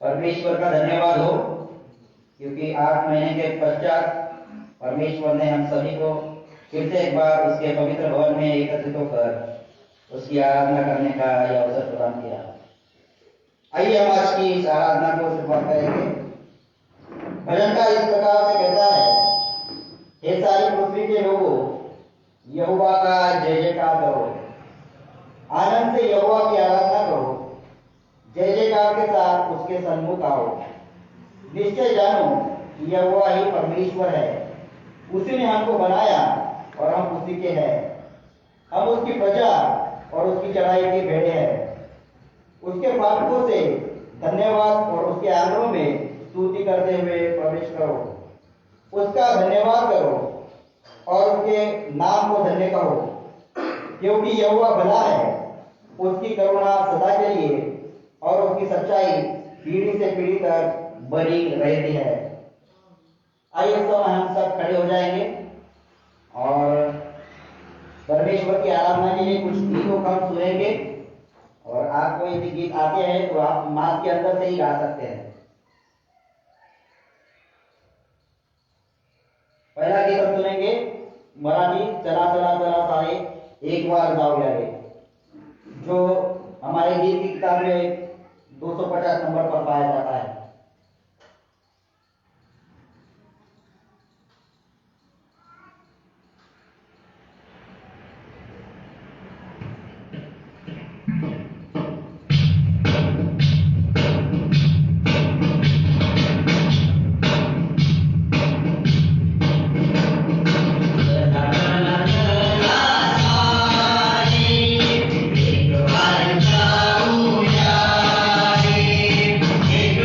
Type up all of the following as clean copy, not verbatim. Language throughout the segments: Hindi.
परमेश्वर का धन्यवाद हो, क्योंकि 8 महीने के पश्चात परमेश्वर ने हम सभी को फिर से एक बार उसके पवित्र भवन में एकत्रित होकर उसकी आराधना करने का यह अवसर प्रदान किया। आइए हम आज की इस आराधना को शुरुआत करेंगे। भजन का इस प्रकार से कहता है, हे सारी पृथ्वी के लोगों, यहोवा का जय जयकार करो, आनंद से यहोवा की आराधना करो, जय जयकार के साथ उसके सन्मुख आओ। निश्चय जानो कि यहोवा ही परमेश्वर है, उसी ने हमको बनाया और हम उसी के हैं। हम उसकी प्रजा और उसकी चढ़ाई की भेड़ें हैं। उसके फाटकों से धन्यवाद और उसके आंगनों में स्तुति करते हुए प्रवेश करो। उसका धन्यवाद करो और उसके नाम को धन्य कहो, क्योंकि यहोवा भला है, उसकी करुणा सदा के लिए और उसकी सच्चाई पीढ़ी से पीढ़ी तक बनी रहती है। आइए इस समय हम सब खड़े हो जाएंगे और परमेश्वर की आराधना के लिए कुछ गीतों को हम सुनेंगे। और आपको यदि गीत आते हैं तो आप मास के अंदर से ही गा सकते हैं। पहला गीत हम सुनेंगे मराठी, चला चला चला सारे एक बार जाओ यारे, जो हमारे गीत की किताब में 250 नंबर पर पाया जाता है। एक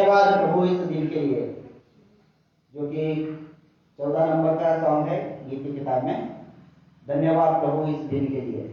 धन्यवाद प्रभु इस दिन के लिए, जो कि 14 नंबर का सॉन्ग है गीत की किताब में। धन्यवाद प्रभु इस दिन के लिए।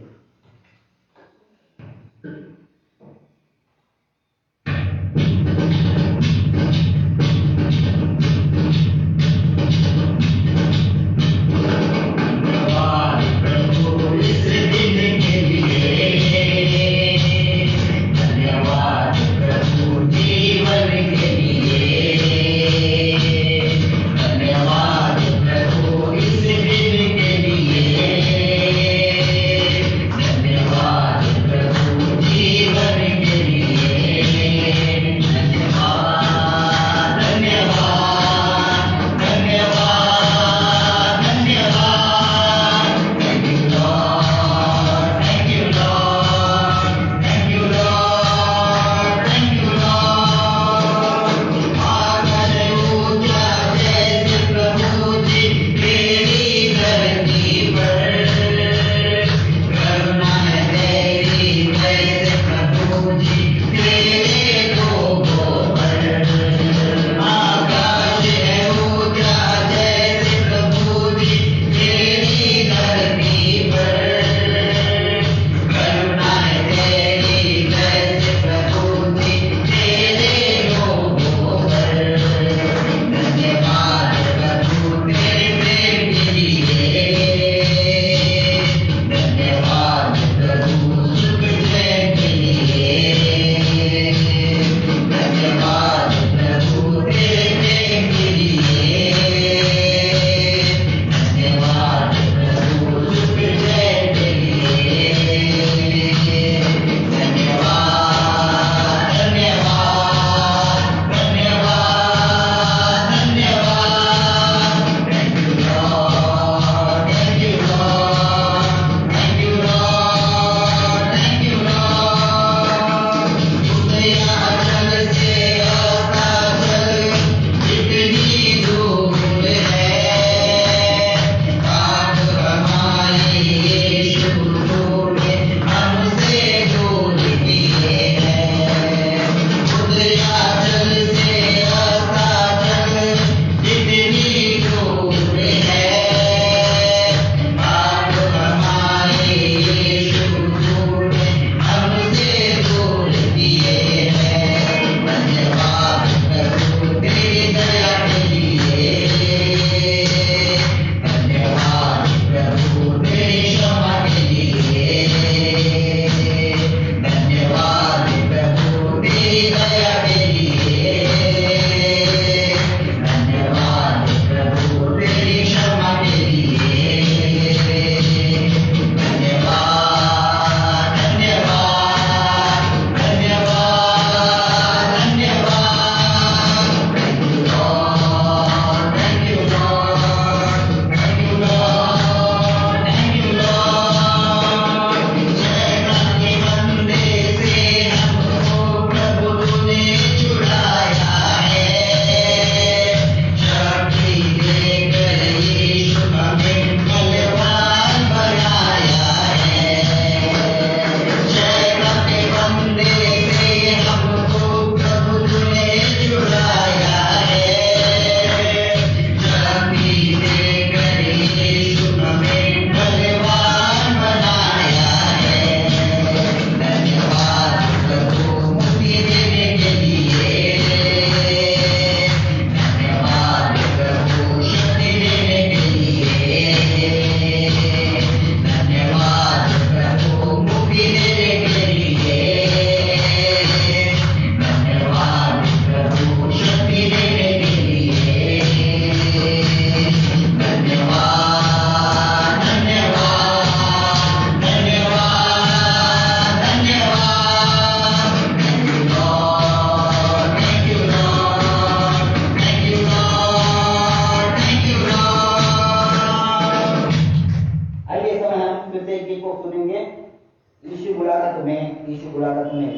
यीशु बुलाता तुम्हें,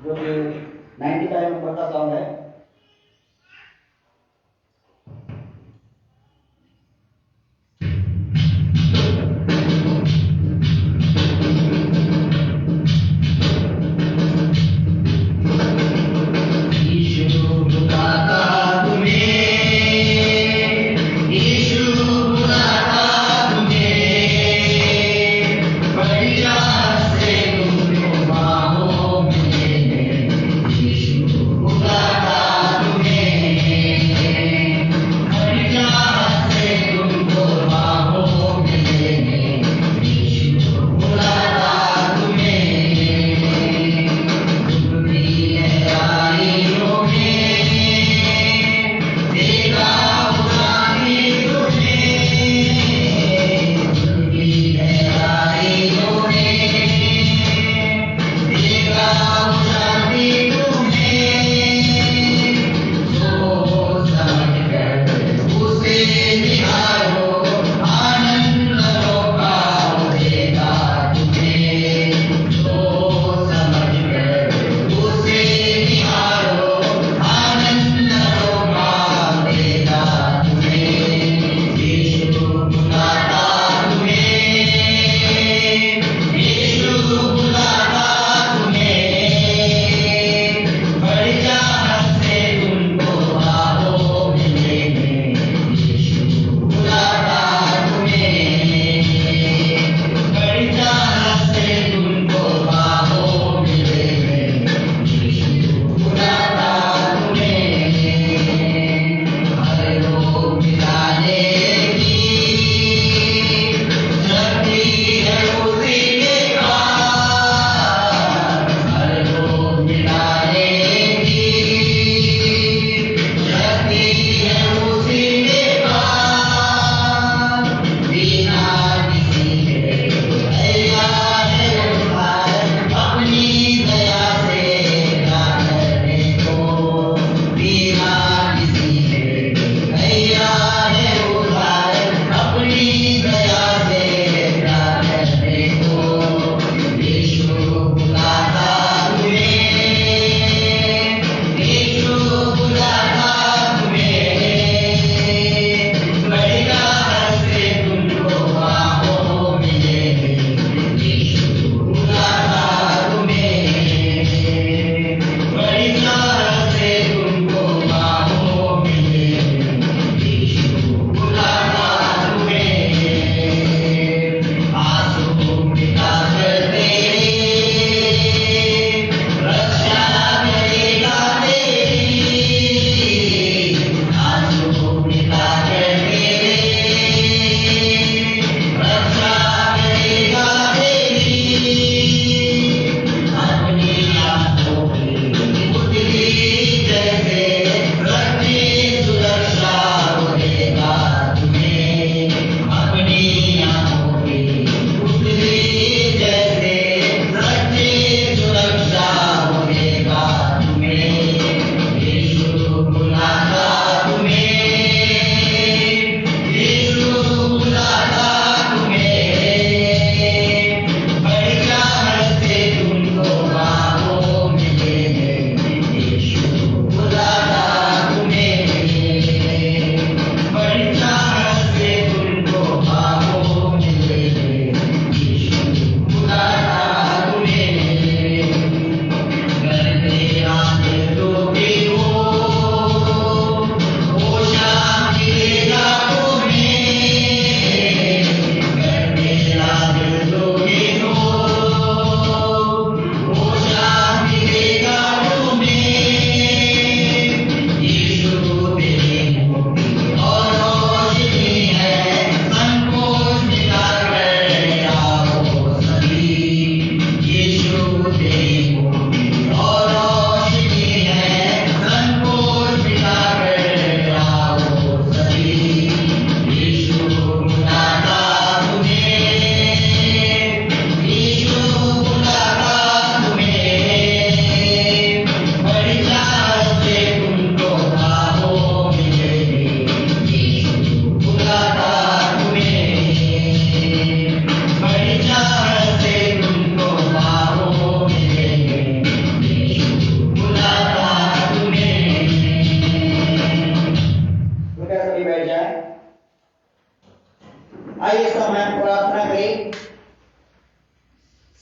जो कि 95 नंबर का सॉन्ग है। यीशु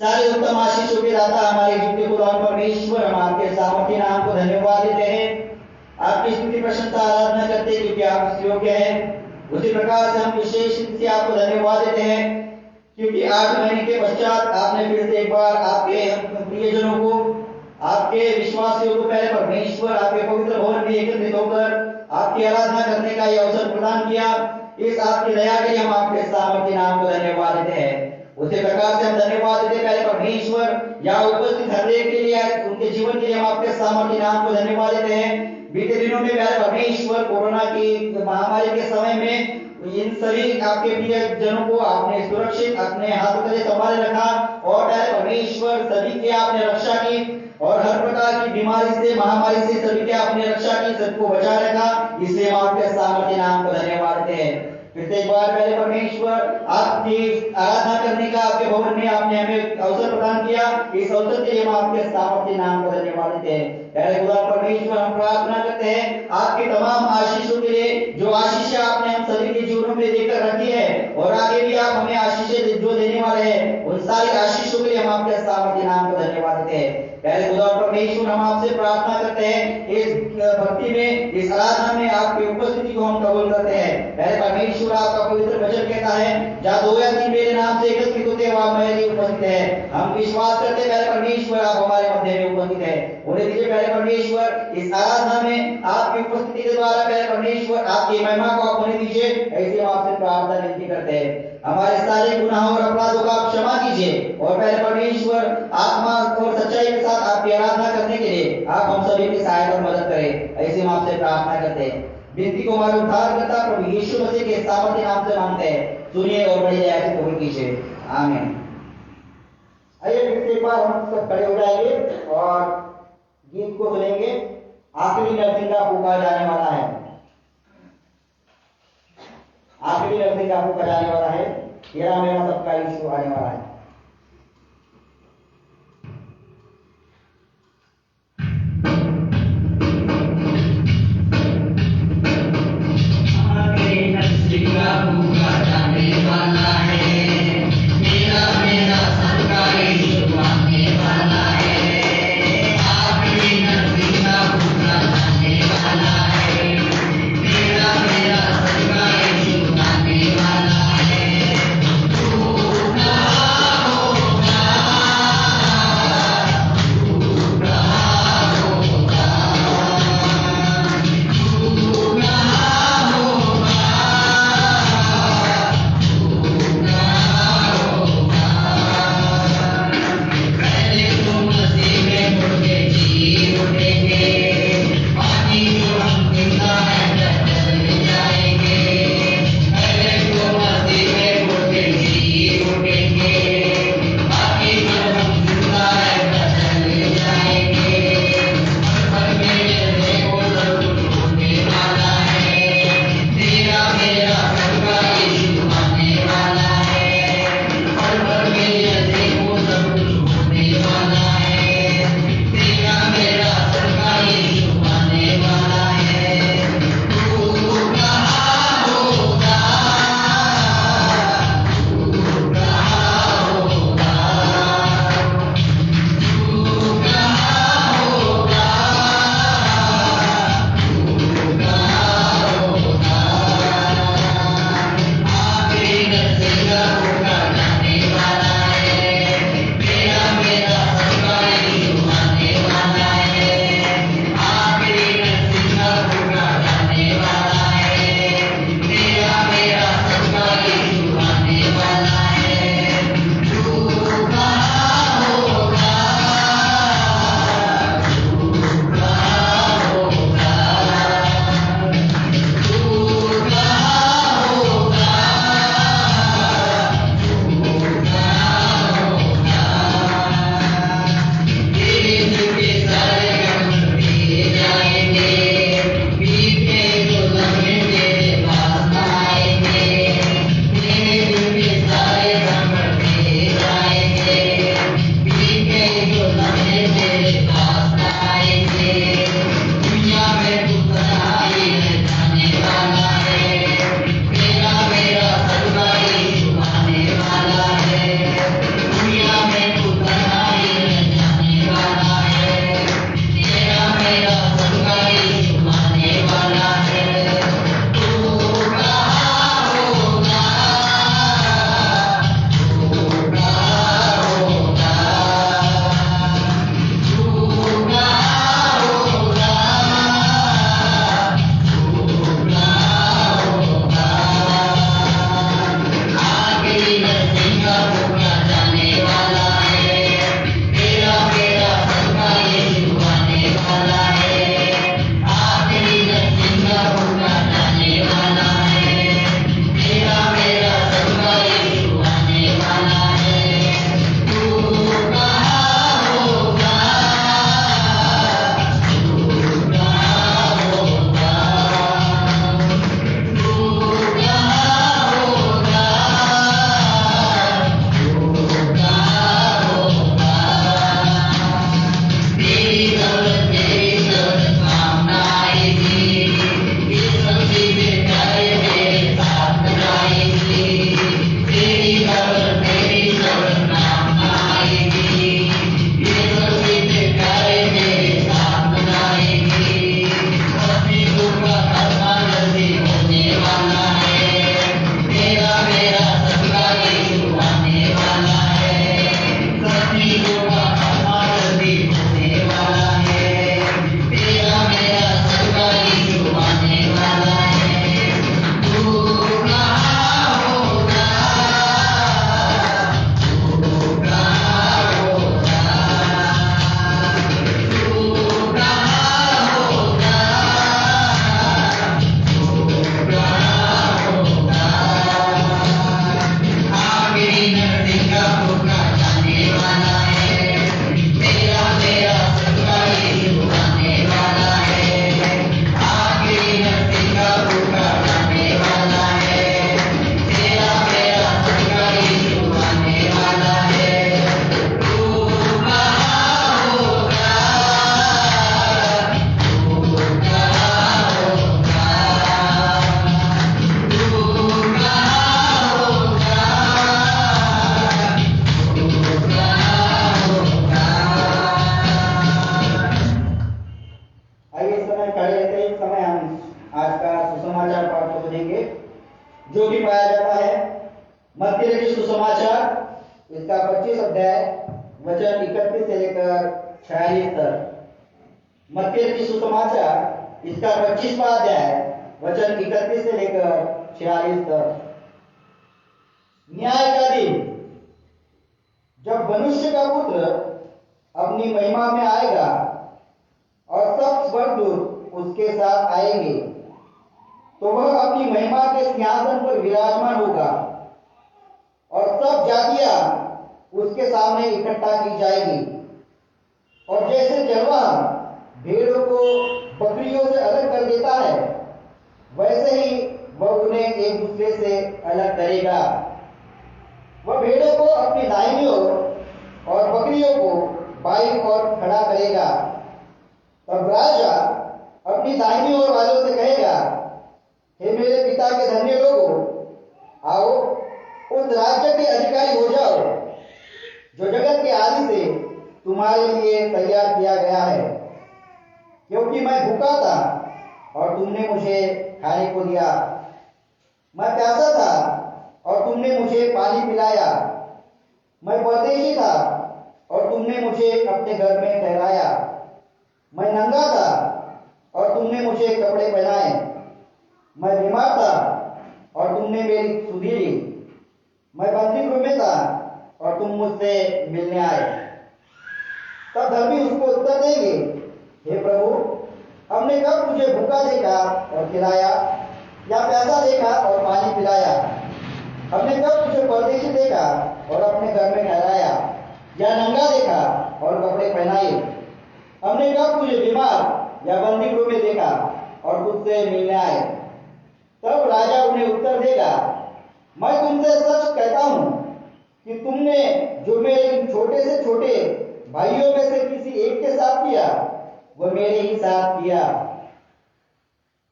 सारे उत्तम आशीषों के दाता हमारे जीव के खुदावन परमेश्वर, हम आपके सामर्थ्य नाम को धन्यवाद देते हैं, आपकी स्तुति प्रशंसा आराधना करते हैं क्योंकि आप उस योग्य हैं। उसी प्रकार से हम विशेष रूप से आपको धन्यवाद देते हैं क्योंकि 8 महीने के पश्चात आपने फिर से एक बार आपके प्रियजनों को, आपके विश्वासियों को पहले परमेश्वर आपके पवित्र भवन में एकत्रित होकर आपकी आराधना करने का यह अवसर प्रदान किया। इस आपकी दया के लिए हम आपके सामर्थ्य नाम को धन्यवाद देते हैं। उसी प्रकार से हम धन्यवाद देते पहले परमेश्वर यहाँ उपस्थित हर एक के लिए, उनके जीवन के लिए हम आपके सामर्थ्य नाम को धन्यवाद देते हैं। बीते दिनों में पहले परमेश्वर कोरोना की महामारी के समय में इन सभी आपके प्रिय जनों को आपने सुरक्षित अपने हाथों तले संभाले रखा और पहले परमेश्वर सभी की आपने रक्षा की और हर प्रकार की बीमारी से, महामारी से सभी की आपने रक्षा की, सबको बचा रखा। इसलिए हम आपके सामर्थ्य नाम को धन्यवाद देते हैं। फिर से एक बार पहले परमेश्वर आपकी आराधना करने का आपके भवन में आपने हमें अवसर प्रदान किया। इस अवसर के लिए हम आपके सामर्थ्य नाम को धन्यवाद देते हैं। पहले खुदा परमेश्वर हम प्रार्थना करते हैं आपके तमाम आशीषों के लिए, जो आशीष आपने हम सभी के जीवनों में देकर रखी है और आगे भी आप हमें आशीषें जो देने वाले हैं, उन सारी आशीषों के लिए हम आपके सामर्थ्य नाम को धन्यवाद देते हैं। पहले खुदा परमेश्वर हम आपसे प्रार्थना करते हैं इस भक्ति में, इस आराधना में आपकी उपस्थिति को हम कबूल करते हैं। पहले परमेश्वर आपका पवित्र वचन कहता है जहाँ 2 या 3 मेरे नाम से एकत्रित होते हैं वहां मैं भी उपस्थित है। हम विश्वास करते हैं पहले परमेश्वर आप हमारे मध्य में उपस्थित है। उन्हें दीजिए पहले परमेश्वर इस आराधना में आपकी उपस्थिति के द्वारा पहले परमेश्वर आपकी महिमा को आप होने दीजिए। ऐसे हम आपसे प्रार्थना विनती करते हैं। हमारे सारे गुनाहों और अपराधों का आप क्षमा कीजिए और पहले परमेश्वर आत्मा और सच्चाई के साथ आपकी आराधना करने के लिए आप हम सभी की सहायता और मदद करें। ऐसे हम आपसे प्रार्थना करते हैं। विनती को हमारे उद्धारकर्ता प्रभु यीशु मसीह के सामर्थ्य नाम से मांगते हैं। सुनिए और बड़ी दया से कबूल कीजिए। आमीन। आइए फिर से एक बार हम सब खड़े हो जाएंगे और गीत को सुनेंगे। आखिरी नरसिंह का फूका जाने वाला है। आखिरी नरसिंह का फूका जाने वाला है। तेरा मेरा सबका यीशु आने वाला है। मेरा जो कि पाया जाता है मत्ती रचित सुसमाचार इसका 25 अध्याय वचन 31 से लेकर 46 तक। मत्ती रचित सुसमाचार इसका 25वां अध्याय वचन 31 से लेकर 46 तक। न्याय का दिन, जब मनुष्य का पुत्र अपनी महिमा में आएगा और सब स्वर्गदूत उसके साथ आएंगे, तो वह अपनी महिमा के सिंहासन पर विराजमान होगा और सब जातियां उसके सामने इकट्ठा की जाएगी। और जैसे चरवाहा भेड़ों को बकरियों से अलग कर देता है, वैसे ही वह उन्हें एक दूसरे से अलग करेगा। वह भेड़ों को अपनी दाहिनी ओर और बकरियों को बाईं ओर खड़ा करेगा। तब राजा अपनी दाहिनी ओर वालों से कहेगा, हे मेरे पिता के धन्य लोगों, आओ उस राज्य के अधिकारी हो जाओ जो जगत के आदि से तुम्हारे लिए तैयार किया गया है। क्योंकि मैं भूखा था और तुमने मुझे खाने को दिया, मैं प्यासा था और तुमने मुझे पानी पिलाया, मैं परदेशी था और तुमने मुझे अपने घर में ठहराया, मैं नंगा था और तुमने मुझे कपड़े पहनाए, मैं बीमार था और तुमने मेरी सुधि ली, मैं बंदी गृह में था और तुम मुझसे मिलने आए। तब धर्मी उसको उत्तर देंगे, हे प्रभु, हमने कब तुझे भूखा देखा और खिलाया, या प्यासा देखा और पानी पिलाया? हमने कब तुझे परदेशी देखा और अपने घर में ठहराया, या नंगा देखा और कपड़े पहनाए? हमने कब तुझे बीमार या बंदी गृह में देखा और तुझसे मिलने आए? तब राजा उन्हें उत्तर देगा, मैं तुमसे सच कहता हूं कि तुमने जो मेरे इन छोटे से छोटे भाइयों में से किसी एक के साथ किया, वह मेरे ही साथ किया।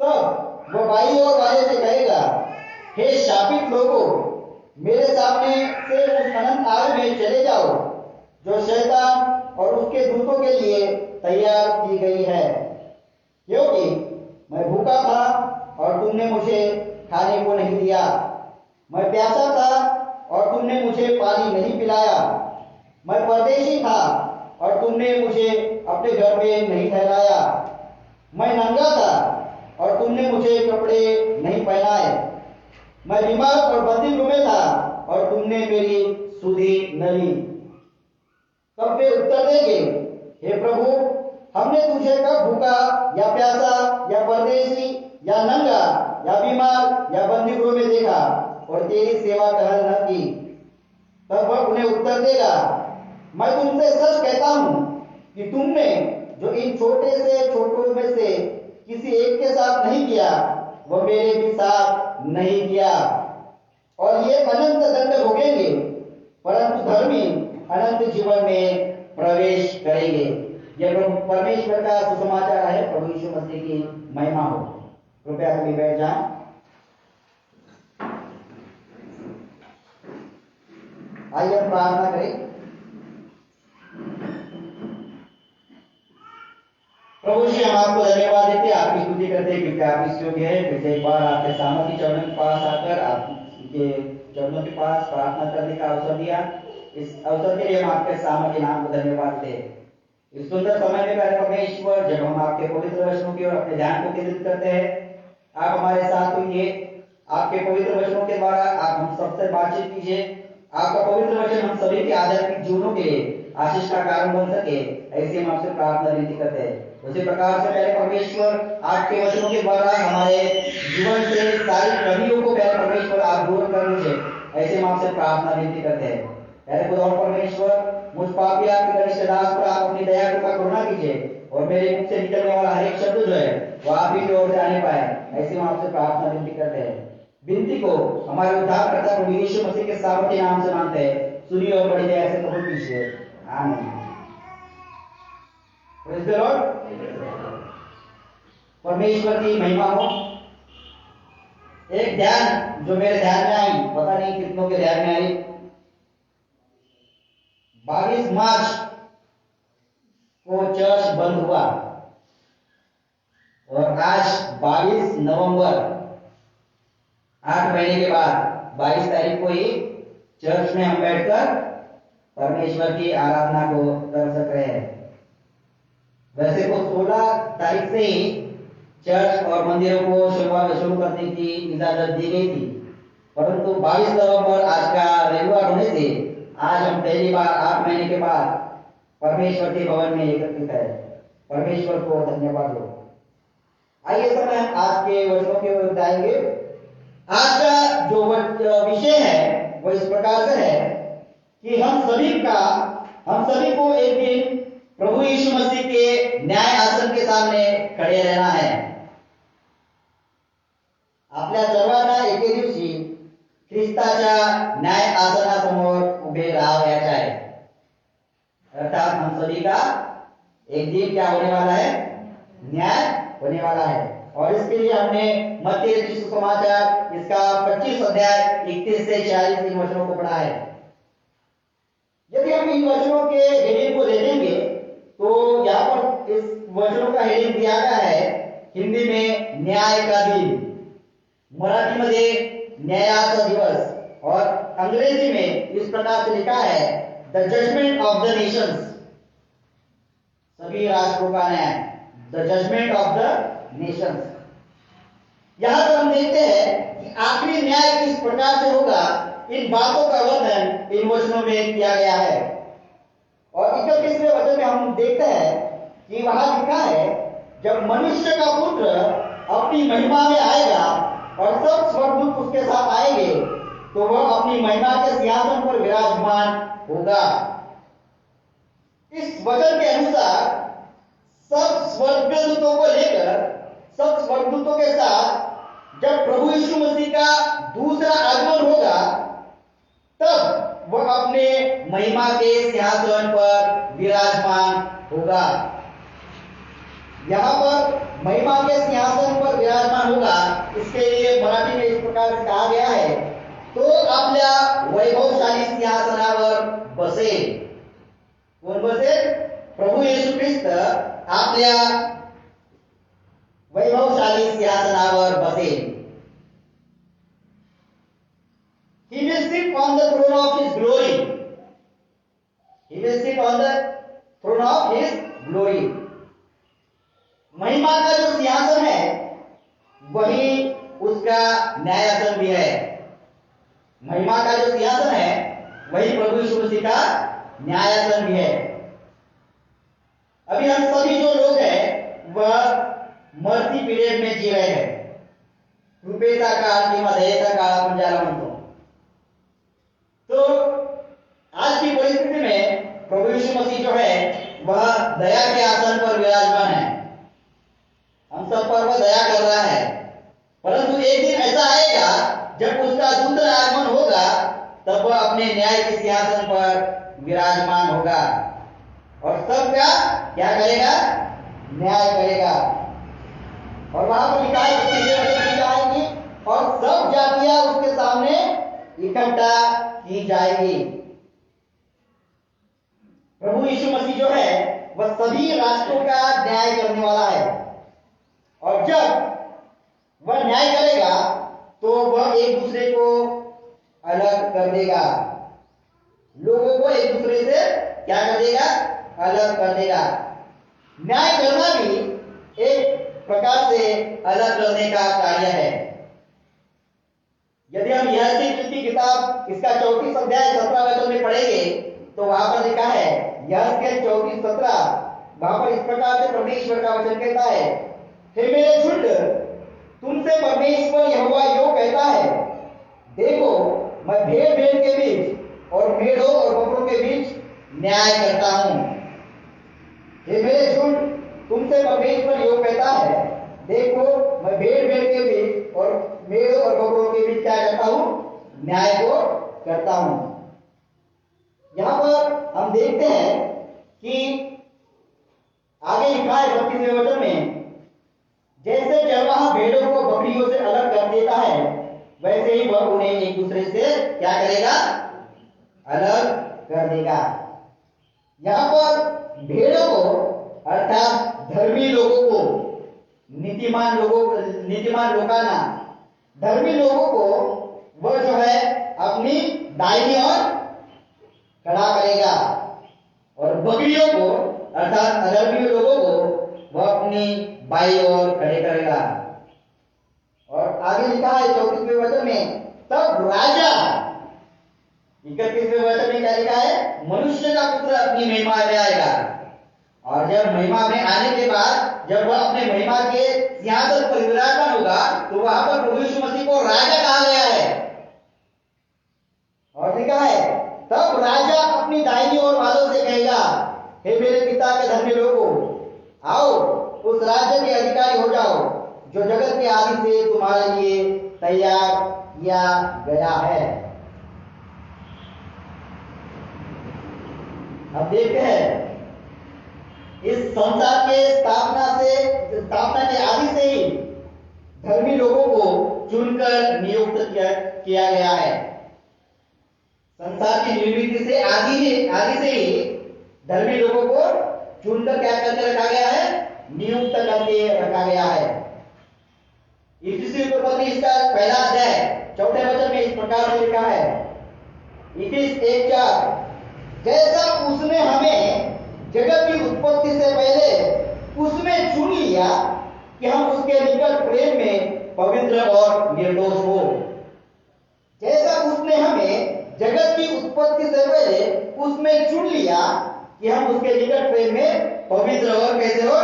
तब वह भाई और वाले से कहेगा, हे शापित लोगों, मेरे सामने से उस अनंत आग में चले जाओ जो शैतान और उसके दूतों के लिए तैयार की गई है। क्योंकि मैं भूखा था और तुमने मुझे खाने को नहीं दिया, मैं प्यासा था और तुमने मुझे पानी नहीं पिलाया, मैं परदेशी था और तुमने मुझे अपने घर में नहीं ठहराया, मैं नंगा था और तुमने मुझे कपड़े नहीं पहनाए, मैं बीमार और बंदी गृह में था और तुमने मेरी सुधि न ली। तब वे उत्तर देंगे, हे प्रभु, हमने तुझे कब भूखा या प्यासा या परदेशी या नंगा या बीमार या बंदी गृह में देखा और तेरी सेवा टहल न की? तब वह उन्हें उत्तर देगा, मैं तुमसे सच कहता हूं कि तुमने जो इन छोटे से छोटों में से किसी एक के साथ नहीं किया, वह मेरे भी साथ नहीं किया। और ये अनंत दंड भोगेंगे, परंतु धर्मी अनंत जीवन में प्रवेश करेंगे। यह परमेश्वर का सुसमाचार है। प्रभु यीशु मसीह की महिमा हो। कृपया सभी बैठ जाएं। आइए हम प्रार्थना करें। प्रभु जी, हम आपको धन्यवाद देते हैं, आपकी स्तुति करते हैं क्योंकि आप इस योग्य है। फिर से एक बार आपके सामर्थ्य चरणों के पास आकर आपके चरणों के पास प्रार्थना करने का अवसर दिया। इस अवसर के लिए हम आपके सामर्थ्य नाम को धन्यवाद देते हैं। इस सुंदर समय में प्यारे परमेश्वर, जब हम आपके पवित्र वचनों की ओर अपने ध्यान को केंद्रित करते हैं, आप हमारे साथ होइए। आपके पवित्र वचनों के द्वारा आप हम सबसे बातचीत कीजिए। आपका पवित्र वचन हम सभी के आध्यात्मिक जीवनों के लिए आशीष का कारण बन सके, ऐसी हम आपसे प्रार्थना विनती करते हैं। उसी प्रकार से प्यारे परमेश्वर, आपके वचनों के द्वारा हमारे जीवन से सारी कमियों को प्यारे परमेश्वर आप दूर कर लीजिए, ऐसे हम आपसे प्रार्थना विनती करते हैं। प्यारे खुदा परमेश्वर, मुझ पापी आपके कनिष्ठ दास पर आप अपनी दया कृपा करुणा कीजिए और मेरे मुख से निकलने वाला हर एक शब्द जो है वो आप ही की ओर से आने पाए, ऐसे हम आपसे प्रार्थना विनती करते हैं। विनती को हमारे उद्धारकर्ता प्रभु यीशु मसीह के सामर्थ्य नाम से मांगते हैं। सुनिए और बड़ी दया से कबूल कीजिए। आमीन। Praise the Lord. परमेश्वर की महिमा हो। एक ध्यान जो मेरे ध्यान में आई, पता नहीं कितनों के ध्यान में आई, 22 मार्च को चर्च बंद हुआ और आज 22 नवंबर, 8 महीने के बाद 22 तारीख को ही चर्च में हम बैठकर परमेश्वर की आराधना को कर सक रहे हैं। वैसे तो 16 तारीख से ही चर्च और मंदिरों को शुरू करने की इजाजत दी गई थी, परंतु 22 नवंबर आज का रविवार होने से आज हम पहली बार 8 महीने के बाद परमेश्वर के भवन में एकत्रित है। परमेश्वर को धन्यवाद हो। आइए समय हम आज के वचनों की ओर जाएंगे। आज का जो विषय है वो इस प्रकार से है कि हम सभी को एक दिन प्रभु यीशु मसीह के न्याय आसन के सामने खड़े रहना है। आपल्या सर्वांना एके दिवशी ख्रिस्ताच्या न्याय आसनासमोर उभे राहावयाचे आहे। अर्थात हम सभी का एक दिन क्या होने वाला है? न्याय होने वाला है। और इसके लिए हमने मत्ती रचित सुसमाचार इसका 25 अध्याय 31 से 46 इन वचनों को पढ़ा है। यदि हम इन वचनों के हेडिंग को देखेंगे तो यहाँ पर इस वचनों का हेडिंग दिया गया है हिंदी में न्याय का दिन, मराठी में न्यायाचा दिवस और अंग्रेजी में इस प्रकार से लिखा है the judgment of the nations, सभी राष्ट्रों का न्याय, the judgment of the nations. यहां पर हम देखते हैं कि आखिरी न्याय किस प्रकार से होगा, इन बातों का वर्णन इन वचनों में किया गया है। और 31वें वचन में हम देखते हैं कि वहां लिखा है जब मनुष्य का पुत्र अपनी महिमा में आएगा और सब स्वर्गदूत उसके साथ आएंगे तो वह अपनी महिमा के सिंहासन पर विराजमान होगा। इस वचन के अनुसार सब स्वर्गदूतों को लेकर, सब स्वर्गदूतों के साथ जब प्रभु यीशु मसीह का दूसरा आगमन होगा तब वह अपने महिमा के सिंहासन पर विराजमान होगा। यहां पर महिमा के सिंहासन पर विराजमान होगा, इसके लिए मराठी में इस प्रकार से कहा गया है तो आपल्या वैभवशाली सिंहासनावर बसेल। कोण बसेल? प्रभु येशू ख्रिस्त आपल्या वैभवशाली सिंहासनावर बसेल। He will sit on the throne of his glory. He will sit on the throne of his glory. महिमा का जो सिंहासन है वही उसका न्यायासन भी है। महिमा का जो सिंहासन है वही प्रभु यीशु मसीह का न्यायासन भी है। अभी हम सभी जो लोग हैं वह मर्सी पीरियड में जी रहे हैं। कृपेचा काळ किंवा दयेचा काळ आपण ज्याला म्हणतो। तो आज की परिस्थिति में प्रभु यीशु मसीह जो है वह दया के आसन पर विराजमान है। हम सब पर वह दया कर रहा है, परंतु एक दिन ऐसा आएगा जब उसका दूसरा आगमन होगा तब वह अपने न्याय के सिंहासन पर विराजमान होगा और सबका क्या करेगा? न्याय करेगा। और वहां पर लिखा है जाएगी और सब जातियां उसके सामने इकट्ठा की जाएगी। प्रभु यीशु मसीह जो है वह सभी राष्ट्रों का न्याय करने वाला है और जब वह न्याय करेगा तो वह एक दूसरे को अलग कर देगा। लोगों को एक दूसरे से क्या कर देगा? अलग कर देगा। न्याय करना भी एक प्रकार से अलग करने का कार्य है। यदि हम यह की किताब इसका 34 अध्याय 17 वचन में पढ़ेंगे तो वहां पर लिखा है यह 34:17, वहां पर इस प्रकार से परमेश्वर का वचन कहता है, हे मेरे झुंड, तुमसे परमेश्वर यहोवा यो कहता है, देखो मैं भेड़ के बीच और मेढ़ों और बकरों के बीच न्याय करता हूं। हे मेरे झुंड, तुमसे परमेश्वर यो कहता है, देखो मैं भेड़ के बीच और मेढ़ों और बकरों के बीच क्या करता हूं? न्याय को करता हूं। यहां पर हम देखते हैं कि आगे लिखा है 32वें वचन में, जैसे चरवाहा भेड़ों को बकरियों से अलग कर देता है वैसे ही वह उन्हें एक दूसरे से क्या करेगा? अलग कर देगा। यहां पर भेड़ों को अर्थात धर्मी लोगों को, नीतिमान लोकांना धर्मी लोगों को वह जो है अपनी दाहिनी ओर खड़ा करेगा, और बकरियों को अर्थात अधर्मी लोगों को वह अपनी बाई ओर खड़े करेगा। और आगे लिखा है 34वें वचन में, तब राजा, 31वें वचन में क्या लिखा है, मनुष्य का पुत्र अपनी महिमा में आएगा। और जब महिमा में आने के बाद जब वह अपने महिमा के सिंहासन पर विराजमान होगा तो वहां पर प्रभु यीशु मसीह को राजा कहा गया है। और लिखा है, तब राजा अपनी दाहिनी ओर वालों से कहेगा, हे मेरे पिता के धर्मी लोगों, आओ उस राज्य के अधिकारी हो जाओ जो जगत के आदि से तुम्हारे लिए तैयार किया गया है। अब देखते हैं, इस संसार के स्थापना के आदि से ही धर्मी लोगों को चुनकर नियुक्त किया गया है। संसार की निर्मिति से आदि से ही धर्मी लोगों को चुनकर क्या करके रखा गया है, नियुक्त करके रखा गया है। इफिसी को पत्र इसका पहला अध्याय 4 वचन में इस प्रकार से लिखा है, इफिस 1:4, जैसा उसने हमें जगत की उत्पत्ति से पहले उसमें चुन लिया कि हम उसके निकट प्रेम में पवित्र और निर्दोष हो। जैसा उसने हमें जगत की उत्पत्ति से पहले उसमें चुन लिया कि हम उसके निकट प्रेम में पवित्र और कैसे हो,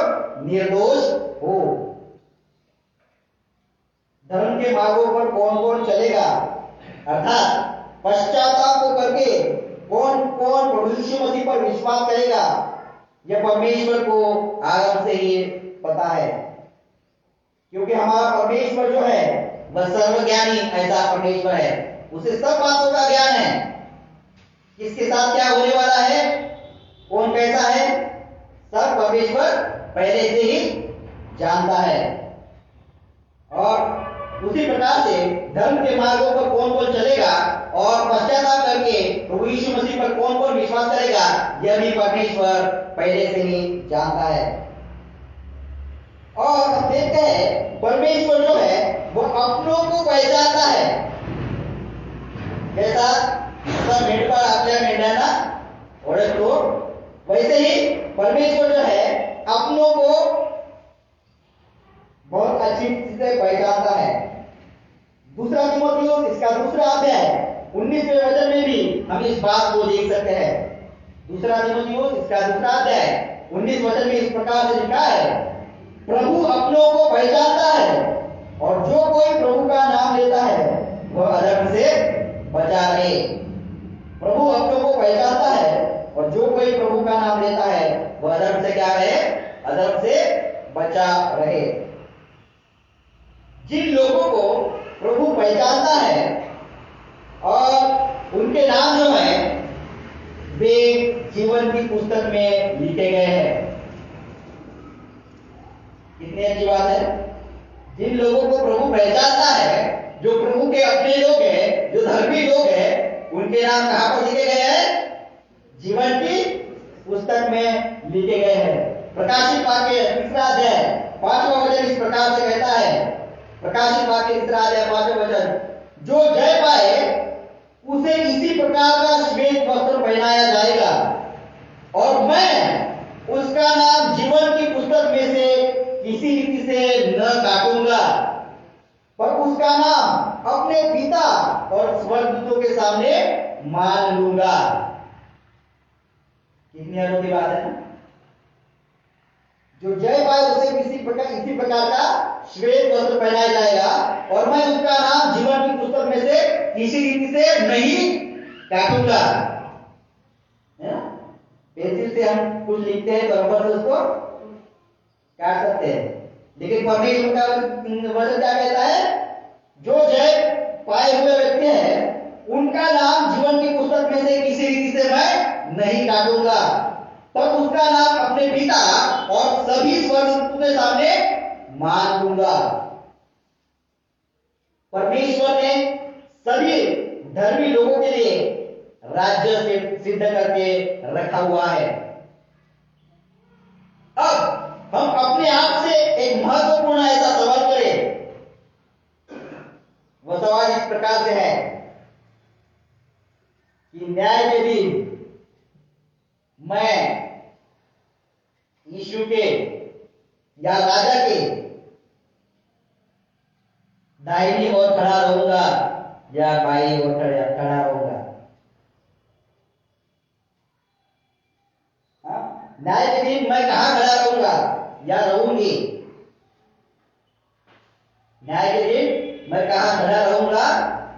निर्दोष हो। धर्म के मार्गों पर कौन कौन चलेगा, अर्थात पश्चाताप को करके कौन कौन प्रभु यीशु मसीह पर विश्वास करेगा, यह परमेश्वर को आरंभ से ही पता है। क्योंकि हमारा परमेश्वर जो है वह सर्वज्ञानी ऐसा परमेश्वर है, उसे सब बातों का ज्ञान है। किसके साथ क्या होने वाला है, कौन कैसा है, सब परमेश्वर पहले से ही जानता है। और उसी प्रकार से धर्म के मार्गों पर कौन कौन चलेगा और पश्चाताप करके प्रभु यीशु मसीह पर कौन कौन विश्वास करेगा, यह भी परमेश्वर पहले से ही जानता है। और अब देखते हैं, परमेश्वर जो है वो अपनों को पहचानता है। जैसा मेंढपाळ आपल्या मेंढ्यांना ओळखतो, वैसे ही परमेश्वर जो है अपनों को बहुत अच्छी से पहचानता है। दूसरा तीमुथियुस इसका दूसरा अध्याय 19वें वचन में भी हम इस बात को देख सकते हैं। दूसरा तीमुथियुस इसका दूसरा अध्याय 19 वचन में इस प्रकार से लिखा है, प्रभु अपनों को पहचानता है और जो कोई प्रभु का नाम लेता है वह अधर्म से बचा रहे। प्रभु अपनों को पहचानता है और जो कोई प्रभु का नाम लेता है वह अधर्म से क्या रहे, अधर्म से बचा रहे। जिन लोगों को प्रभु पहचानता है और उनके नाम जो है वे जीवन की पुस्तक में लिखे गए हैं। कितनी अच्छी बात है। जिन लोगों को प्रभु पहचानता है, जो प्रभु के अपने लोग हैं, जो धर्मी लोग हैं, उनके नाम कहां पर लिखे गए हैं, जीवन की पुस्तक में लिखे गए हैं। प्रकाशित वाक्य 3 अध्याय 5वां वचन इस प्रकार से कहता है, प्रकाशित वाक्य 3 अध्याय 5वां वचन, जो जय पाए उसे इसी प्रकार का श्वेत वस्त्र पहनाया जाएगा और मैं उसका नाम जीवन की पुस्तक में से किसी रीति से न काटूंगा, पर उसका नाम अपने पिता और स्वर्गदूतों के सामने मान लूंगा। कितनी अनोखी बात है ना। जो जय पाए उसे इसी प्रकार का श्वेत वस्त्र पहनाया जाएगा और मैं उसका नाम जीवन की पुस्तक में से किसी रीति से नहीं काटूंगा। पेंसिल से हम कुछ लिखते हैं तो रबर से उसको काट सकते हैं, लेकिन परमेश्वर का वचन क्या कहता है, जो जय पाए हुए व्यक्ति हैं उनका नाम जीवन की पुस्तक में से किसी रीति से मैं नहीं काटूंगा, पर उसका नाम अपने पिता और सभी स्वर्गदूतों के सामने मान लूंगा। परमेश्वर ने सभी धर्मी लोगों के लिए राज्य से सिद्ध करके रखा हुआ है। अब हम अपने आप से एक महत्वपूर्ण ऐसा सवाल करें सवाल इस प्रकार से है कि न्याय के दिन मैं यीशु के या राजा के दाहिनी ओर खड़ा रहूंगा या बाईं ओर खड़ा रहूंगा। न्याय के दिन मैं कहां खड़ा रहूंगा या रहूंगी? न्याय के दिन मैं कहां खड़ा रहूंगा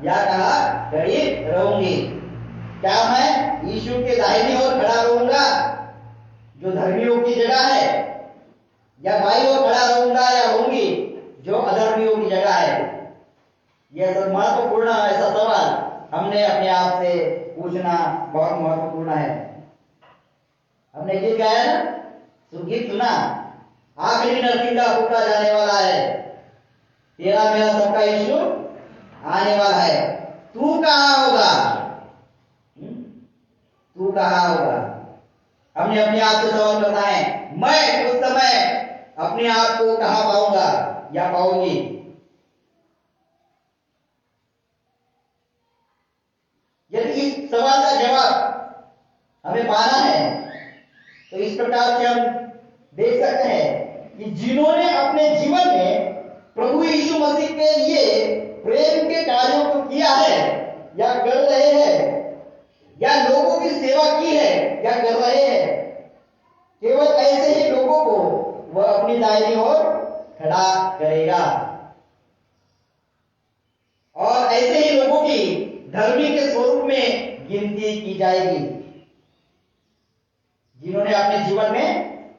या कहां खड़ी रहूंगी? क्या मैं यीशु के दाहिनी ओर खड़ा रहूंगा जो धर्मियों की जगह है, या बाईं ओर खड़ा रहूंगा या रहूंगी जो अधर्मियों की जगह है? यह सब महत्वपूर्ण ऐसा सवाल हमने अपने आप से पूछना बहुत महत्वपूर्ण है। हमने गीत गाया ना, गीत सुना, आखिरी नरसिंह का फूका जाने वाला है, तेरा मेरा सबका यीशु आने वाला है, तू कहां होगा? तू कहां होगा? हमने अपने आप से सवाल करना है, मैं उस समय अपने आप को कहां पाऊंगा या पाऊंगी? यदि इस सवाल का जवाब हमें पाना है तो इस प्रकार से हम देख सकते हैं कि जिन्होंने अपने जीवन में प्रभु यीशु मसीह के लिए प्रेम के कार्यों को किया है या कर रहे हैं, या लोगों की सेवा की है या कर रहे हैं, केवल ऐसे ही लोगों को वह अपनी दाहिनी ओर खड़ा करेगा और ऐसे ही लोगों की धर्मी के स्वरूप में गिनती की जाएगी। जिन्होंने अपने जीवन में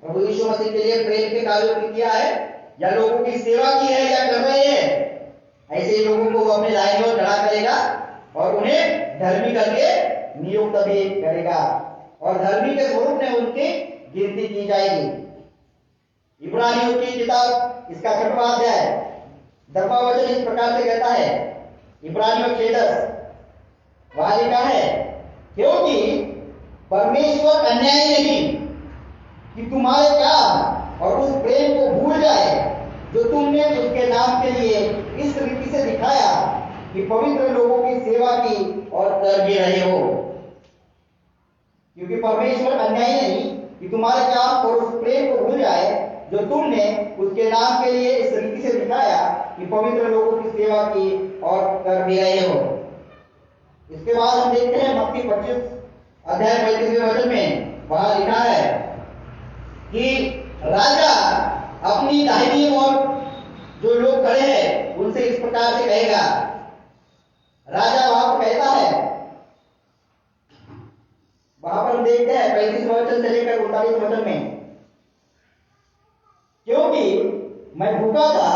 प्रभु यीशु मसीह के लिए प्रेम के कार्यों को किया है या लोगों की सेवा की है या कर रहे हैं, ऐसे लोगों को वो अपने दाहिनी ओर खड़ा करेगा और उन्हें धर्मी करके नियुक्त भी करेगा और धर्मी के स्वरूप में उनकी गिनती की जाएगी। इब्रानियों की किताब इसका 6वां अध्याय 10वां वचन इस प्रकार से कहता है, इब्रानियों 6:10 वहां लिखा है, क्योंकि परमेश्वर अन्यायी नहीं कि तुम्हारे काम और उस प्रेम को भूल जाए जो तुमने उसके नाम के लिए इस रीति से दिखाया कि पवित्र लोगों की सेवा की और कर भी रहे हो। क्योंकि परमेश्वर अन्यायी नहीं कि तुम्हारे काम और उस प्रेम को भूल जाए जो तुमने उसके नाम के लिए इस रीति से दिखाया कि पवित्र लोगों की सेवा की और कर भी रहे हो। इसके बाद हम देखते हैं मत्ती 25 अध्याय 35वें वचन में वहां लिखा है कि राजा अपनी दाहिनी ओर जो लोग खड़े हैं उनसे इस प्रकार से कहेगा। राजा वहां पर कहता है, वहां पर हम देखते हैं 35 वचन से लेकर 39 वचन में, क्योंकि मैं भूखा था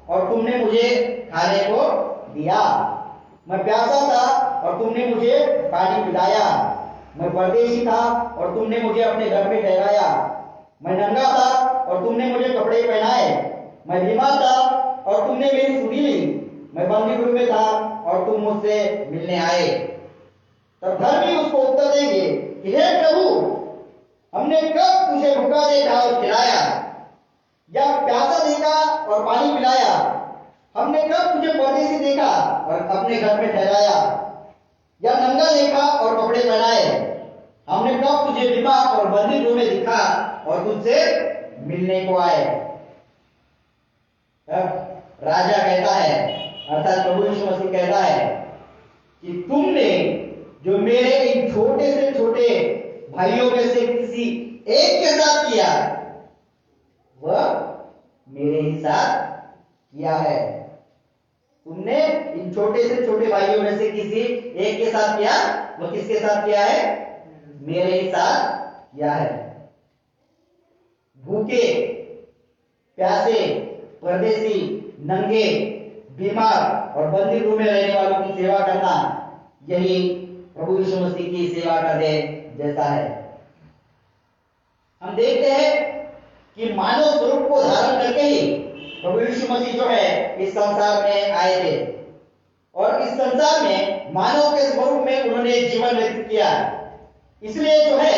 और तुमने मुझे खाने को दिया, मैं प्यासा था और तुमने मुझे पानी पिलाया, मैं परदेशी था और तुमने मुझे अपने घर में ठहराया, मैं नंगा था और तुमने मुझे कपड़े पहनाए, मैं बीमार था और तुमने मेरी सुनी ली, मैं बंदी गृह में था और तुम मुझसे मिलने आए। तब धर्मी उसको उत्तर देंगे कि हे प्रभु, हमने कब तुझे भूखा देखा और खिलाया, या प्यासा देखा और पानी पिलाया? हमने कब तुझे परदेशी देखा और अपने घर में ठहराया, या नंगा देखा और कपड़े पहनाए? हमने कब तुझे बीमार और बंदी गृह में दिखा और तुझसे मिलने को आए? तब राजा कहता है, अर्थात प्रभु यीशु मसीह कहता है कि तुमने जो मेरे इन छोटे से छोटे भाइयों में से किसी एक के साथ किया, वह मेरे ही साथ किया है। तुमने इन छोटे से छोटे भाइयों में से किसी एक के साथ किया, वह किसके साथ किया है? मेरे ही साथ किया है। भूखे, प्यासे, परदेशी, नंगे, बीमार और बंदी गृह में रहने वालों की सेवा करना, यही प्रभु यीशु मसीह की सेवा करने जैसा है। हम देखते हैं कि मानव स्वरूप को धारण करके ही प्रभु यीशु मसीह जो है इस संसार में आए थे और इस संसार में मानव के स्वरूप में उन्होंने जीवन व्यतीत किया। इसलिए जो है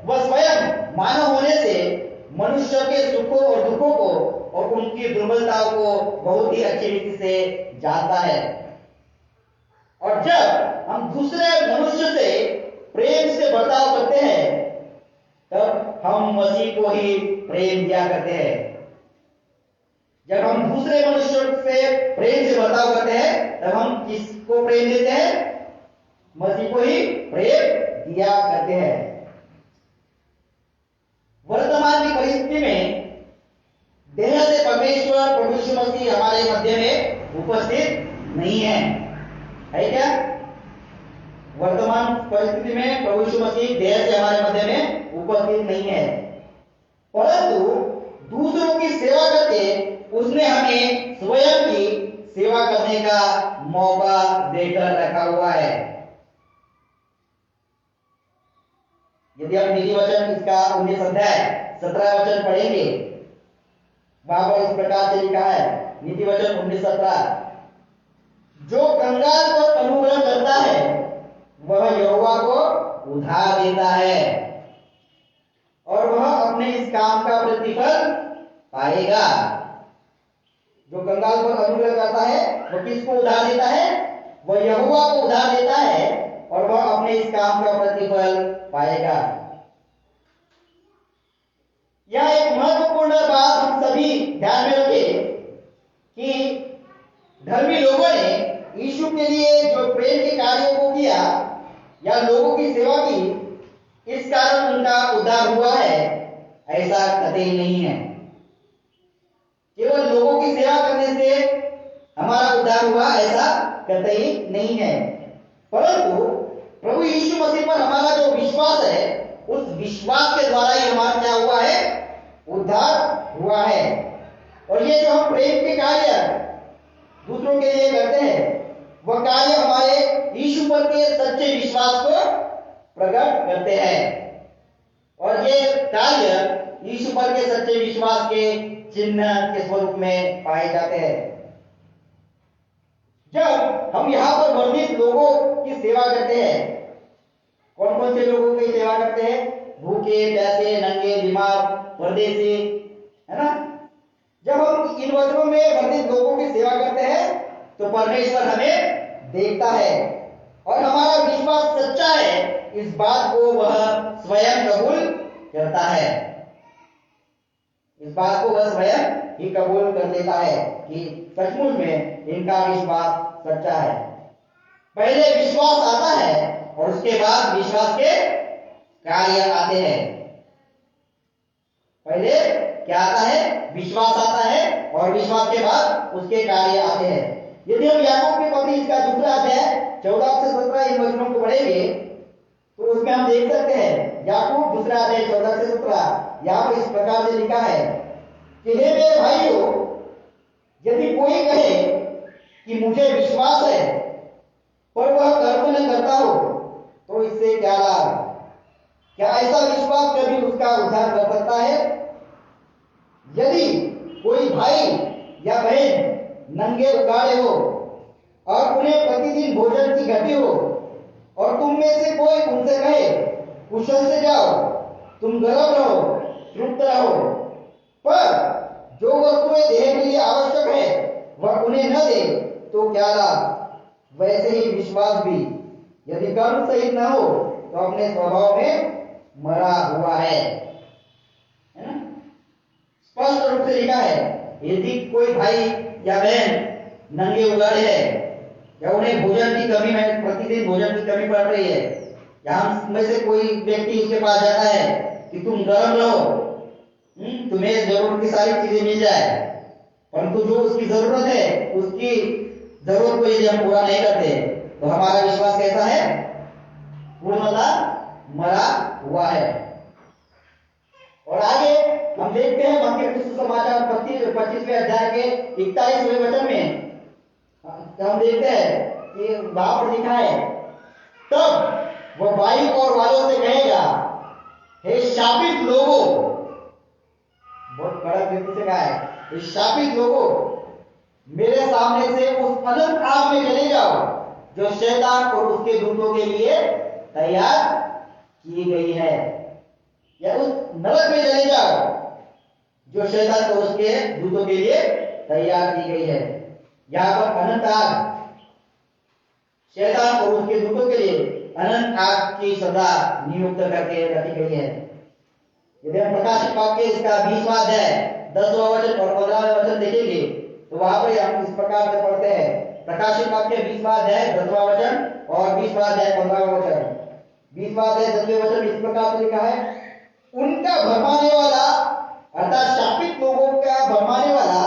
वह स्वयं मानव होने से मनुष्य के सुखों और दुखों को और उनकी दुर्बलताओं को बहुत ही अच्छी रीति से जानता है। और जब हम दूसरे मनुष्य से प्रेम से बर्ताव करते हैं तब हम मसीह को ही प्रेम दिया करते हैं। जब हम दूसरे मनुष्यों से प्रेम से बर्ताव करते हैं तब हम किसको प्रेम देते हैं? मसीह को ही प्रेम दिया करते हैं। वर्तमान की परिस्थिति में देह से परमेश्वर प्रभु यीशु मसीह हमारे मध्य में उपस्थित नहीं है क्या? वर्तमान परिस्थिति में प्रभु यीशु मसीह देह से हमारे मध्य में उपस्थित नहीं है, परंतु दूसरों की सेवा करके उसने हमें स्वयं की सेवा करने का मौका देकर रखा हुआ है। यदि हम नीति वचन इसका 19 अध्याय 17 वचन पढ़ेंगे, वहां पर इस प्रकार से लिखा है, नीति वचन 19:17, जो कंगाल को अनुग्रह करता है वह यहोवा को उधार देता है और वह अपने इस काम का प्रतिफल पाएगा। जो कंगाल पर अनुग्रह करता है वह किसको उधार देता है? वह यहोवा को उधार देता है और वह अपने इस काम का प्रतिफल पाएगा। यह एक महत्वपूर्ण बात हम सभी ध्यान में रखें कि धर्मी लोगों ने यीशु के लिए जो प्रेम के कार्यों को किया या लोगों की सेवा की, इस कारण उनका उद्धार हुआ है, ऐसा कतई नहीं है। केवल लोगों की सेवा करने से हमारा उद्धार हुआ ऐसा कतई नहीं है, परंतु प्रभु यीशु मसीह पर हमारा जो विश्वास है उस विश्वास के द्वारा ही हमारा क्या हुआ है? उद्धार हुआ है। और ये जो हम प्रेम के कार्य दूसरों के लिए करते हैं वह कार्य हमारे यीशु पर के सच्चे विश्वास को प्रकट करते हैं और ये कार्य यीशु पर के सच्चे विश्वास के चिन्ह के स्वरूप में पाए जाते हैं। जब हम यहाँ पर वर्णित लोगों की सेवा करते हैं, कौन कौन से लोगों की सेवा करते हैं? भूखे, प्यासे, नंगे, बीमार, परदेसी, है ना? जब हम इन वचनों में वर्णित लोगों की सेवा करते हैं तो परमेश्वर हमें देखता है और हमारा विश्वास सच्चा है, इस बात को वह स्वयं कबूल करता है। इस बात को वह स्वयं ही कबूल कर लेता है कि सचमुच में इनका विश्वास सच्चा है। पहले विश्वास आता है और उसके बाद विश्वास के कार्य आते हैं। पहले क्या आता है? विश्वास आता है और विश्वास के बाद उसके कार्य आते हैं। यदि हम याकूब के पत्री इसका दूसरा अध्याय 14 से 17 इन वचनों को पढ़ेंगे तो उसमें हम देख सकते हैं, याकूब दूसरा अध्याय 14 से 17, यहाँ पर इस प्रकार से लिखा है कि हे मेरे भाइयों, यदि कोई कहे कि मुझे विश्वास है पर वह कर्म न करता हो तो इससे क्या लाभ? क्या ऐसा विश्वास कभी उसका उद्धार कर सकता है? यदि कोई भाई या बहन नंगे उगाड़े हो और उन्हें प्रतिदिन भोजन की घटी हो और तुम में से कोई उनसे कहे कुशल से जाओ, तुम गर्म रहो, तृप्त रहो, पर जो वस्तुएं देह के लिए आवश्यक है वह उन्हें न दे तो क्या लाभ? वैसे ही विश्वास भी यदि कर्म सहित न हो तो अपने स्वभाव में मरा हुआ है ना? स्पष्ट रूप से लिखा है, यदि कोई भाई या बहन नंगे उगाड़े है या उन्हें भोजन की कमी में प्रतिदिन भोजन की कमी पड़ रही है, या हम में से कोई व्यक्ति उसके पास जाता है कि तुम गर्म रहो, तुम्हें जरूरत की सारी चीजें मिल जाए, परंतु जो उसकी जरूरत है उसकी जरूरत को यदि हम पूरा नहीं करते तो हमारा विश्वास कैसा है? पूर्णतः मरा हुआ है। और आगे हम देखते हैं मत्ती सुसमाचार 25वें अध्याय के 41वें वचन में हम देखते हैं कि वहां पर लिखा है, तब वह बाई और वालों से कहेगा, हे शापित लोगों, बहुत कड़क रीति से कहा है, हे शापित लोगों, मेरे सामने से उस अनंत आग में चले जाओ जो शैतान और उसके दूतों के लिए तैयार की गई है, या उस नरक में चले जाओ जो शैतान और उसके दूतों के लिए तैयार की गई है। यहां पर अनंत आग शैतान और उसके दूतों के लिए अनंत आग की सजा नियुक्त करके रखी गई है। यदि हम प्रकाशित वाक्य इसका 20वां अध्याय 10वां वचन और 15वां वचन देखेंगे तो वहां पर हम इस प्रकार से पढ़ते हैं। प्रकाशित वाक्य 20वां अध्याय 10वां वचन और 20वां अध्याय 15वां वचन। 20वां अध्याय 10वें वचन इस प्रकार से लिखा है, उनका भरमाने वाला अर्थात शापित लोगों का भरमाने वाला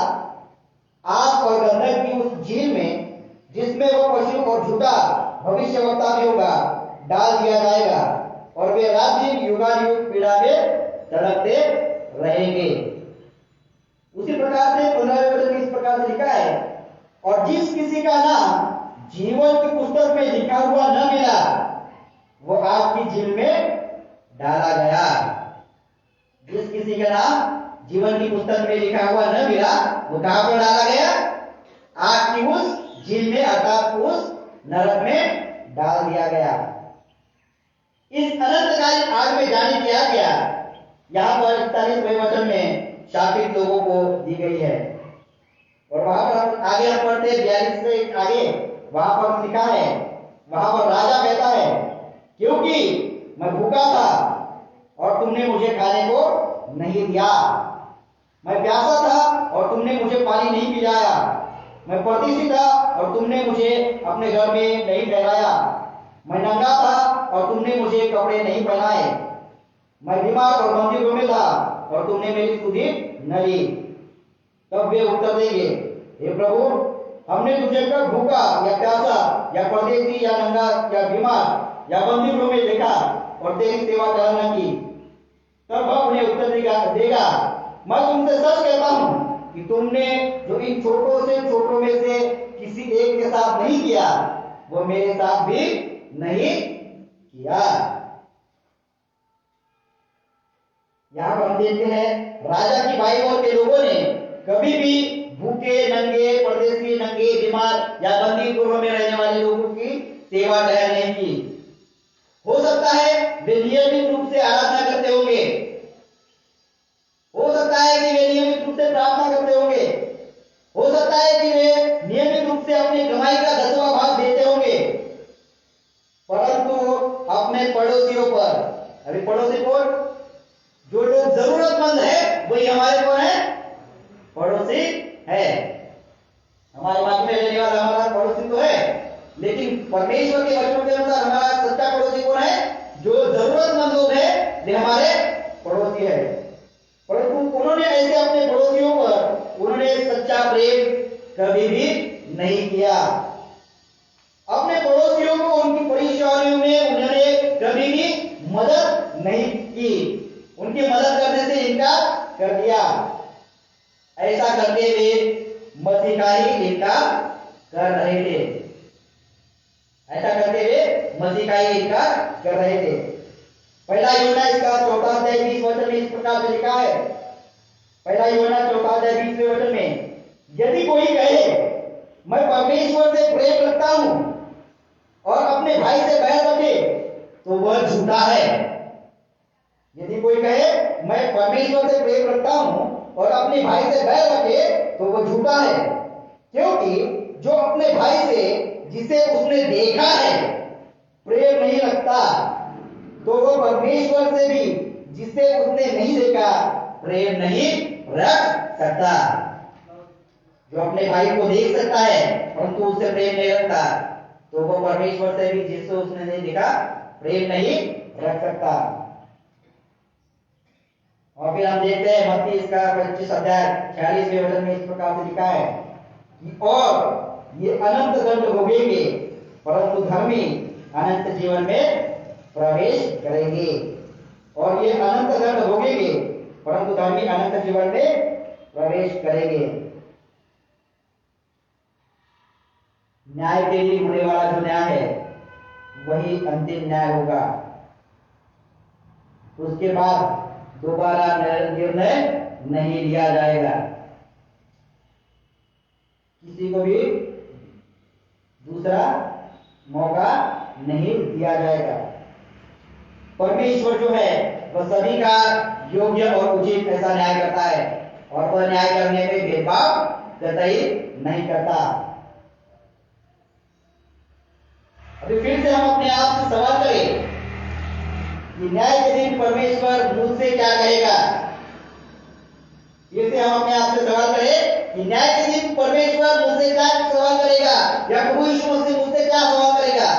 आग और गंधक की उस झील में जिसमें वो पशु और झूठा भविष्यवक्ता भी होगा डाल दिया जाएगा और वे रात दिन युगानुयुग पीड़ा में तड़पते रहेंगे। उसी प्रकार से 15वें वचन में इस प्रकार से लिखा है, और जिस किसी का नाम जीवन की पुस्तक में लिखा हुआ न मिला वो आग की झील में डाला गया। जिस किसी का नाम जीवन की पुस्तक में लिखा हुआ न मिला वो कहां पर डाला गया? आग की उस झील में अर्थात उस नरक में डाल दिया गया। इस अनंतकालीन आग में जाने की आज्ञा यहां पर 41वें वचन में शापित लोगों को दी गई है। और वहां पर आगे हम पढ़ते हैं 42 से आगे, वहां पर लिखा है, वहां पर राजा कहता है, क्योंकि मैं भूखा था और तुमने मुझे खाने को नहीं दिया, मैं प्यासा था और तुमने मुझे पानी नहीं पिलाया, मैं परदेशी था और तुमने मुझे अपने घर में नहीं ठहराया, मैं नंगा था और तुमने मुझे कपड़े नहीं पहनाए, मैं बीमार और बंदी में था और तुमने मेरी सुधि न ली। तब वे उत्तर देंगे, हे प्रभु, हमने तुझे कब भूखा या प्यासा या परदेशी या नंगा या बीमार या बंदी में देखा और तेरी सेवा करना की? तब वह उन्हें उत्तर देगा, मैं तुमसे सच कहता हूं कि तुमने जो इन छोटों से छोटों में से किसी एक के साथ नहीं किया वो मेरे साथ भी नहीं किया। यहां पर हम देखते हैं राजा की भाई और के लोगों ने कभी भी भूखे, नंगे, परदेशी, नंगे, बीमार या बंदी गृह में रहने वाले लोगों की सेवा दया नहीं की। हो सकता है वे नियमित रूप से आराधना करते होंगे, हो सकता है कि वे नियमित रूप से प्रार्थना करते होंगे, हो सकता है कि वे नियमित रूप से अपनी कमाई का 10वां भाग देते होंगे, परंतु अपने पड़ोसियों पर, अभी पड़ोसी कौन? जो लोग जरूरतमंद है वही हमारे कौन है? पड़ोसी है। हमारे बाजू में रहने वाला हमारा पड़ोसी तो है, लेकिन परमेश्वर के वचनों के अनुसार हमारा सच्चा पड़ोसी कौन है? जो जरूरतमंद लोग हैं वे हमारे पड़ोसी है। परंतु उन्होंने ऐसे अपने पड़ोसियों पर उन्होंने सच्चा प्रेम कभी भी नहीं किया। अपने पड़ोसियों को उनकी परेशानियों में उन्होंने कभी भी मदद नहीं की, उनकी मदद करने से इनकार कर दिया। ऐसा करते हुए मसीह का ही इनकार कर रहे थे, ऐसा करते हुए मसीह का ही इनकार कर रहे थे। पहला यूहन्ना इसका 4 अध्याय 20 वचन में इस प्रकार से लिखा है, पहला यूहन्ना 4 अध्याय 20 वचन में, यदि कोई कहे मैं परमेश्वर से प्रेम रखता हूं और अपने भाई से बैर रखे तो वह झूठा है। यदि कोई कहे मैं परमेश्वर से प्रेम रखता हूं और अपने भाई से बैर रखे तो वह झूठा है, क्योंकि जो अपने भाई से जिसे उसने देखा है प्रेम नहीं रखता तो वह परमेश्वर से भी जिसे उसने नहीं देखा प्रेम नहीं रख सकता। जो अपने भाई को देख सकता है परंतु उससे प्रेम नहीं रखता तो वह परमेश्वर से भी जिसे उसने नहीं देखा प्रेम नहीं रख सकता। और फिर हम देखते हैं मत्ती इसका 25 अध्याय 46वें वचन में इस प्रकार से लिखा है कि और ये अनंत दंड भोगेंगे परंतु धर्मी अनंत जीवन में प्रवेश करेंगे। और ये अनंत दंड भोगेंगे परंतु धर्मी अनंत जीवन में प्रवेश करेंगे। न्याय के लिए होने वाला जो न्याय है वही अंतिम न्याय होगा। उसके बाद दोबारा निर्णय नहीं लिया जाएगा, किसी को भी दूसरा मौका नहीं दिया जाएगा। परमेश्वर जो है वह सभी का योग्य और उचित ऐसा न्याय करता है और वह न्याय करने में भेदभाव कतई नहीं करता। अभी फिर से हम अपने आप से सवाल करें कि न्याय के दिन परमेश्वर मुझसे क्या कहेगा। फिर से हम अपने आप से सवाल करें कि न्याय के दिन परमेश्वर मुझसे क्या सवाल करेगा, या प्रभु यीशु मसीह मुझसे क्या सवाल करेगा,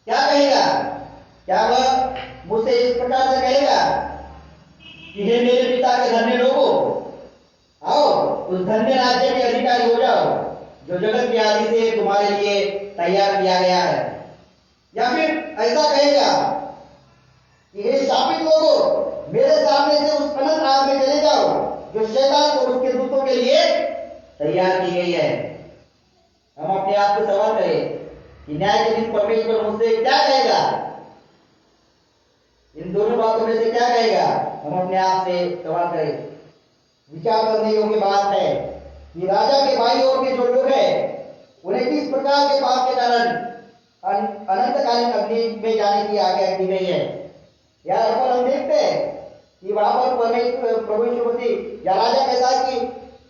क्या कहेगा। क्या वह मुझसे इस प्रकार से कहेगा कि हे मेरे पिता के धन्य लोगों, आओ उस धन्य राज्य के अधिकारी हो जाओ जो जगत की आदि से तुम्हारे लिए तैयार किया गया है। या फिर ऐसा कहेगा कि हे शापित लोगों, मेरे सामने से उस अनंत आग में चले जाओ जो शैतान और उसके दूतों के लिए तैयार की गई है। हम अपने आप से सवाल करें कि न्याय के दिन परमेश्वर मुझसे क्या कहेगा। इन दोनों बातों में से क्या कहेगा, हम अपने आप से सवाल करें। विचार करने योग्य बात है कि राजा के भाई और के जो लोग हैं उन्हें किस प्रकार के पाप के कारण अनंतकालीन अग्नि में जाने की आज्ञा दी गई है। यार अपन हम देखते हैं कि वहां पर परमेश्वर प्रभु यीशु मसीह या राजा कहता है कि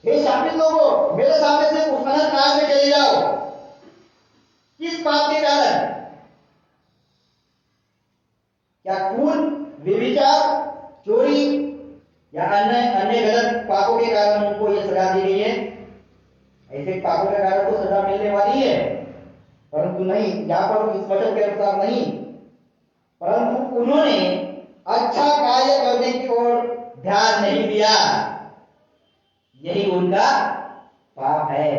हे शापित लोगों, मेरे सामने से उस अनंत आग में चले जाओ। किस पाप के कारण? क्या खून, व्यभिचार, चोरी या अन्य गलत पापों के कारण उनको यह सजा दी गई है? ऐसे पापों के कारण तो सजा मिलने वाली है, परंतु नहीं, यहां पर इस वचन के अनुसार नहीं, परंतु उन्होंने अच्छा कार्य करने की ओर ध्यान नहीं दिया, यही उनका पाप है।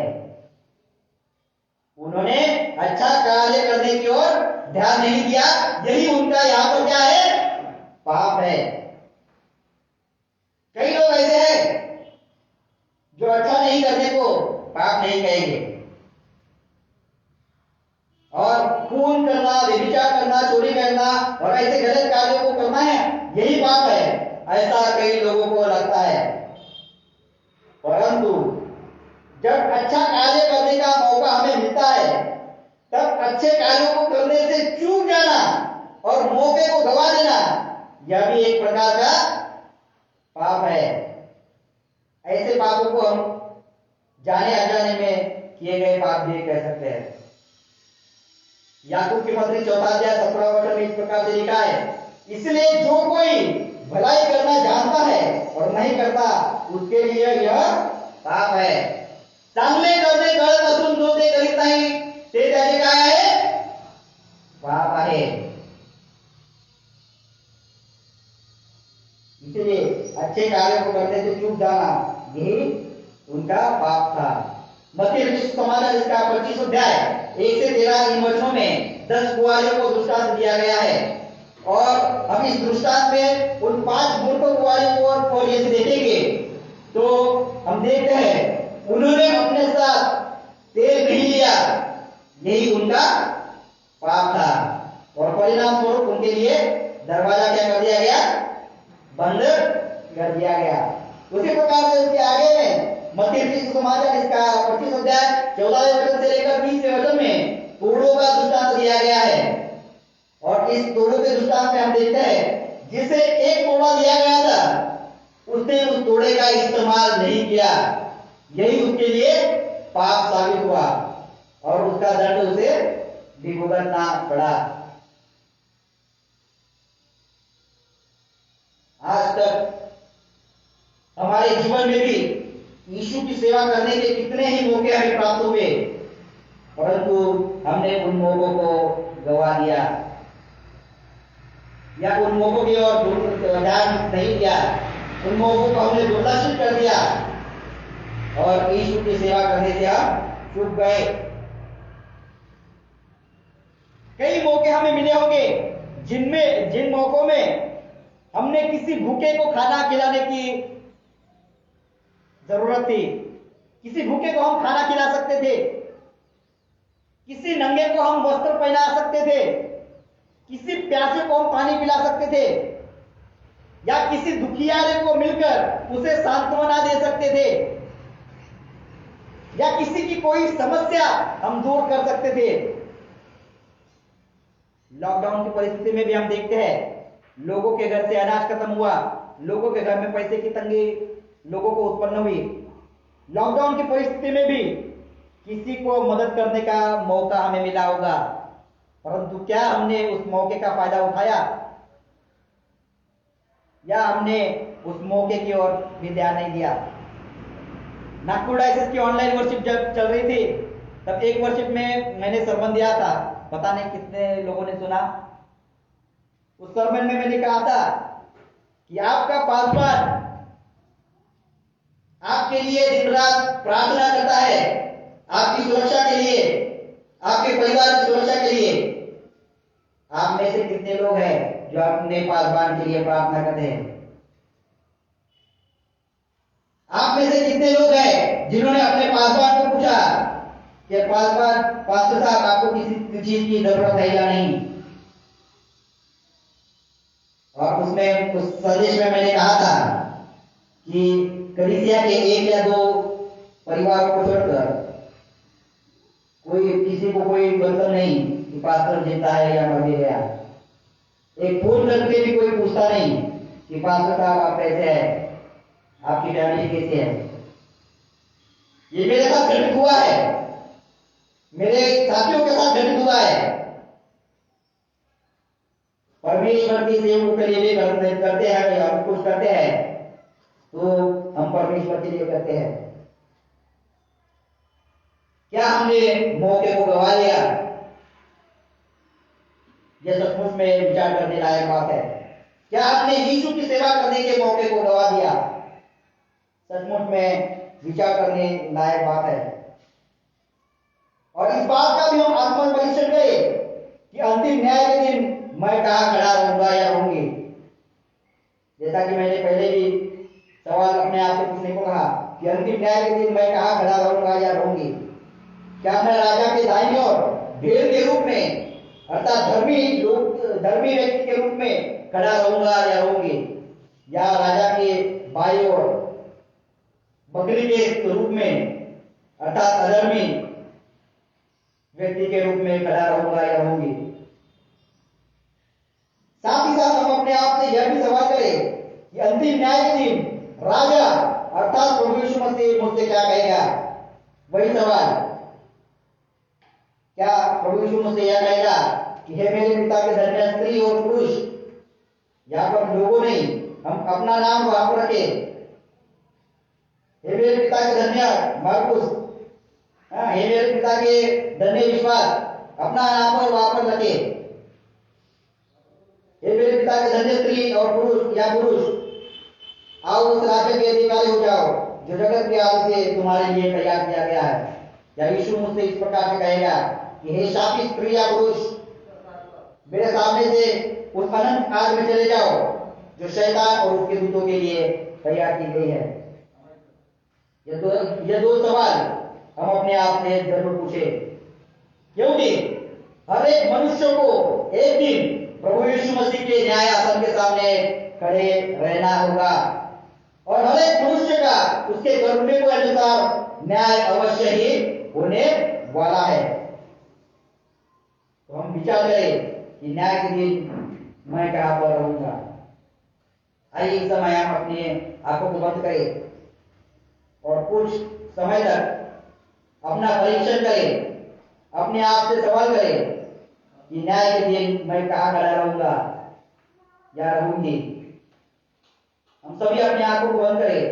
उन्होंने अच्छा कार्य करने की ओर ध्यान नहीं दिया, यही उनका यहां पर क्या है, पाप है। कई लोग ऐसे हैं जो अच्छा नहीं करने को पाप नहीं कहेंगे, और खून करना, व्यभिचार करना, चोरी करना और ऐसे गलत कार्यों को करना है, यही पाप है, ऐसा कई लोगों को लगता है। परंतु जब अच्छा कार्य करने का मौका हमें मिलता है, तब अच्छे कार्यों को करने से चूक जाना और मौके को गवा देना, यह भी एक प्रकार का पाप है। ऐसे पापों को हम जाने अनजाने में किए गए पाप भी कह सकते हैं। याकूब की पत्री 4 अध्याय 17 वचन में इस प्रकार से लिखा है, इसलिए जो कोई भलाई करना जानता है और नहीं करता, उसके लिए यह पाप है। चांगले करणे कळत असून जो ते करीत नाही ते त्याचे काय आहे, पाप आहे। इसलिए अच्छे कार्यों को करने से चूक जाना, यही उनका पाप था। मत्ती समाचार इसका 25 अध्याय 1 से 13 इन वचनों में 10 कुंवारियों को दृष्टांत दिया गया है, और हम इस दृष्टांत में उन 5 मूर्ख कुंवारियों को यदि देखेंगे तो हम देखते हैं उन्होंने अपने साथ तेल नहीं लिया, यही उनका पाप था, और परिणाम स्वरूप उनके लिए दरवाजा क्या कर दिया गया, बंद कर दिया गया। उसी प्रकार से उसके आगे में मत्ती समाचार इसका 25 अध्याय 14 वचन से लेकर 20 वचन में तोड़ों का दृष्टांत दिया गया है, और इस तोड़ों के दृष्टांत में हम देखते हैं जिसे एक तोड़ा दिया गया था उसने उस तोड़े का इस्तेमाल नहीं किया, यही उसके लिए पाप साबित हुआ और उसका दंड उसे भी भुगतना पड़ा। आज तक हमारे जीवन में भी यीशु की सेवा करने के कितने ही मौके हमें प्राप्त हुए, परंतु हमने उन मौकों को गवा दिया, या उन मौकों की ओर ध्यान नहीं दिया, उन मौकों को हमने दुर्लक्षित कर दिया और यीशु की सेवा करने से हम चूक गए। कई मौके हमें मिले होंगे जिन मौकों में हमने किसी भूखे को खाना खिलाने की जरूरत थी, किसी भूखे को हम खाना खिला सकते थे, किसी नंगे को हम वस्त्र पहना सकते थे, किसी प्यासे को हम पानी पिला सकते थे, या किसी दुखियारे को मिलकर उसे सांत्वना दे सकते थे, या किसी की कोई समस्या हम दूर कर सकते थे। लॉकडाउन की परिस्थिति में भी हम देखते हैं लोगों के घर से अनाज खत्म हुआ, लोगों के घर में पैसे की तंगी लोगों को उत्पन्न हुई। लॉकडाउन की परिस्थिति में भी किसी को मदद करने का मौका हमें मिला होगा, परंतु क्या हमने उस मौके का फायदा उठाया, या हमने उस मौके की ओर भी ध्यान नहीं दिया। नागपुर डायसेस की ऑनलाइन वर्शिप जब चल रही थी, तब एक वर्शिप में मैंने सरमन दिया था, पता नहीं कितने लोगों ने सुना। उस सरमन में मैंने कहा था कि आपका पासवान आपके लिए दिन रात प्रार्थना करता है, आपकी सुरक्षा के लिए, आपके परिवार की सुरक्षा के लिए। आप में से कितने लोग हैं जो अपने पासवान के लिए प्रार्थना करते हैं? आप में से कितने लोग हैं जिन्होंने अपने पासवान को पूछा कि पासवान, पास्टर साहब, आपको किसी चीज की जरूरत है या नहीं? और उसमें उस संदेश में मैंने कहा था कि कलीसिया के एक या दो परिवारों को छोड़कर कोई, किसी को कोई मतलब नहीं कि पास्टर जिंदा है या मर गया। एक फोन करके भी कोई पूछता नहीं कि पास्टर साहब आप कैसे हैं, आपकी फैमिली कैसी है। ये मेरे साथ घटित हुआ है, मेरे साथियों के साथ घटित हुआ है। परमेश्वर की सेवा के लिए करते हैं, हम कुछ करते हैं तो हम परमेश्वर के लिए करते हैं। क्या हमने मौके को गवा लिया? यह सचमुच में विचार करने लायक बात है। क्या हमने यीशु की सेवा करने के मौके को गवा दिया? सचमुच में विचार करने लायक बात है। और इस बात का भी हम आत्म परीक्षण करें कि अंतिम न्याय के दिन मैं कहां खड़ा रहूंगा या रहूंगी। जैसा कि मैंने पहले भी सवाल अपने आप से पूछने को कहा कि अंतिम न्याय के दिन मैं कहां खड़ा रहूंगा या रहूंगी। क्या मैं राजा के दाईं ओर भेड़ के रूप में, अर्थात धर्मी व्यक्ति के रूप में खड़ा रहूंगा या रहूंगी, या राजा के बाईं ओर बकरी के रूप में, अर्थात अधर्मी व्यक्ति के रूप में खड़ा रहूंगा या रहूंगी। साथ ही साथ हम अपने आप से यह भी सवाल करें कि अंतिम न्याय के दिन राजा अर्थात प्रभु यीशु मसीह मुझसे क्या कहेगा। वही सवाल, क्या प्रभु यीशु मुझसे यह कहेगा कि हे मेरे पिता के धन्य स्त्री और पुरुष? यहाँ पर लोगों नहीं, हम अपना नाम वहां पर रखे, हे मेरे पिता के धन्य मार्कुस, हे मेरे पिता के धन्य विश्वास, अपना नाम पर वहां पर रखे। हे मेरे पिता के धन्य स्त्री और पुरुष या पुरुष, आओ उस राज्य के अधिकारी हो जाओ जो जगत के आदि से तुम्हारे लिए तैयार किया गया है। या यीशु मुझसे इस प्रकार से कहेगा कि हे शापित स्त्री या पुरुष, मेरे सामने से उस अनंत आग में चले जाओ जो शैतान और उसके दूतों के लिए तैयार की गई है। ये दो सवाल हम अपने आप से जरूर पूछे, क्योंकि हर एक मनुष्य को एक दिन प्रभु यीशु मसीह के न्याय आसन के सामने खड़े रहना होगा, और हर एक मनुष्य का उसके कर्म के अनुसार न्याय अवश्य ही होने वाला है। तो हम विचार करें कि न्याय के दिन मैं कहां पर रहूंगा। आइए इस समय हम अपने आंखों को बंद करें और कुछ समय तक अपना परीक्षण करें, अपने आप से सवाल करें कि न्याय के दिन मैं कहां खड़ा रहूंगा या रहूंगी। हम सभी अपने आंखों को बंद करें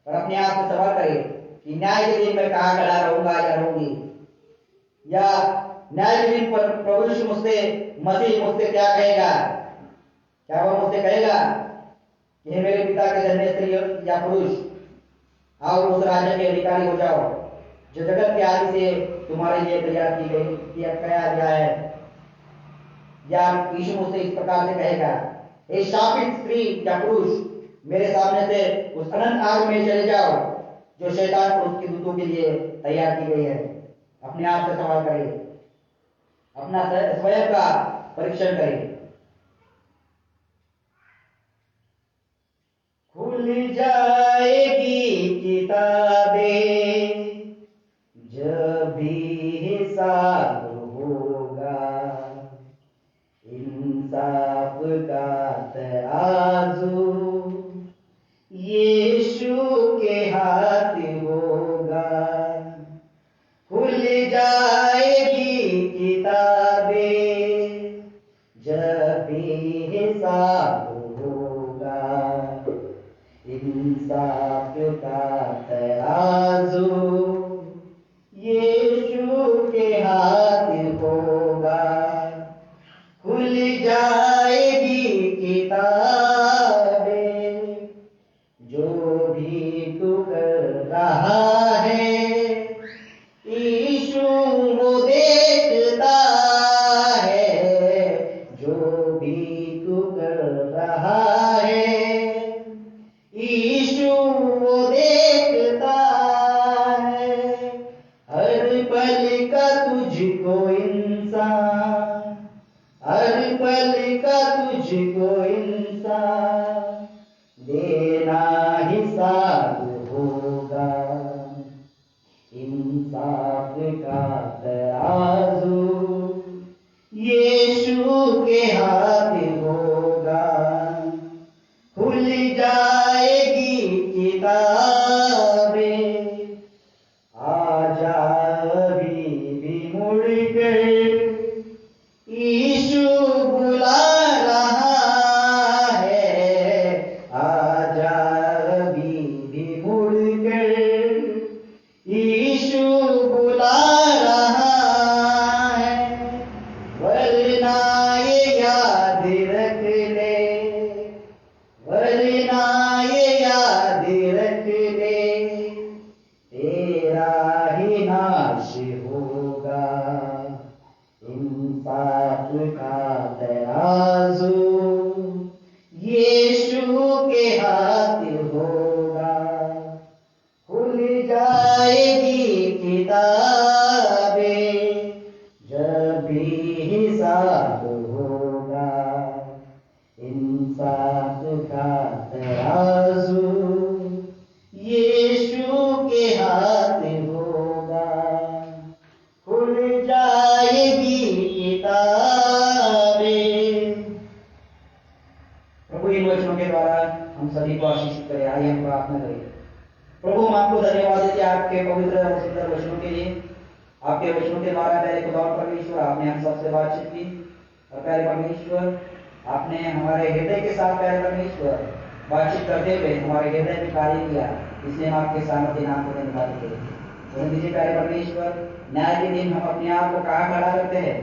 और अपने आप से सवाल करें कि न्याय के दिन मैं कहां खड़ा रहूंगा या रहूंगी। या न्याय के दिन पर प्रभु यीशु मसीह मुझसे क्या कहेगा? क्या वह मुझसे कहेगा कि हे मेरे पिता के धन्य स्त्री या पुरुष, आओ उस राज्य के अधिकारी हो जाओ जो जगत के आदि से तुम्हारे लिए तैयार किया गया है। या यीशु मुझसे इस प्रकार से कहेगा, हे शापित स्त्री या पुरुष, मेरे सामने से उस अनंत आग में चले जाओ जो शैतान और उसके दूतों के लिए तैयार की गई है। अपने आप से सवाल करें, अपना स्वयं का परीक्षण करें। खुल जाएगी किताबें जब भी हिसाब होगा, इंसाफ का तराजू यीशु के हाथ होगा। खुल जाएगी किताबें इंसाफ का तराजू यीशु के हाथ होगा, खुल जाएगी किताबें। जो भी तू कर रहा है यीशु वो देखता है, जो भी तू कर रहा है यीशु वो देखता है। हर पल का तुझको इंसान, हर पल का तुझको इंसान देना हिसाब होगा। इंसाफ का तराजू यीशु के हाथ होगा, खुल जाएगी किताबें। आजा अभी भी मुड़ कर यीशु बुला रहा है, आजा अभी भी मुड़ कर यीशु बुला रहा है। वरना ये याद रख ले, वरना ये याद रख ले, तेरा ही नाश होगा। इंसाफ का तराजू यीशु के हाथ होगा, खुल जाएगी किताबें। जब भी हिसाब होगा, इंसाफ का तराजू यीशु के हाथ होगा, खुल जाएगी किताबें। प्रभु इन वचनों के द्वारा हम सभी को आशीषित करे। आइए हम प्रार्थना करें। प्रभु हम आपको धन्यवाद देते हैं आपके पवित्र और सुंदर वचनों के लिए। आपके वचनों के द्वारा प्यारे खुदा और परमेश्वर आपने हम सबसे बातचीत की, और प्यारे परमेश्वर आपने हमारे हृदय के साथ प्यारे परमेश्वर बातचीत करते हुए हमारे हृदय में कार्य किया, इसलिए हम आपके सामर्थ्य नाम को धन्यवाद देते हैं। दीजिए प्यारे परमेश्वर, न्याय के दिन हम अपने आप को कहाँ खड़ा करते हैं,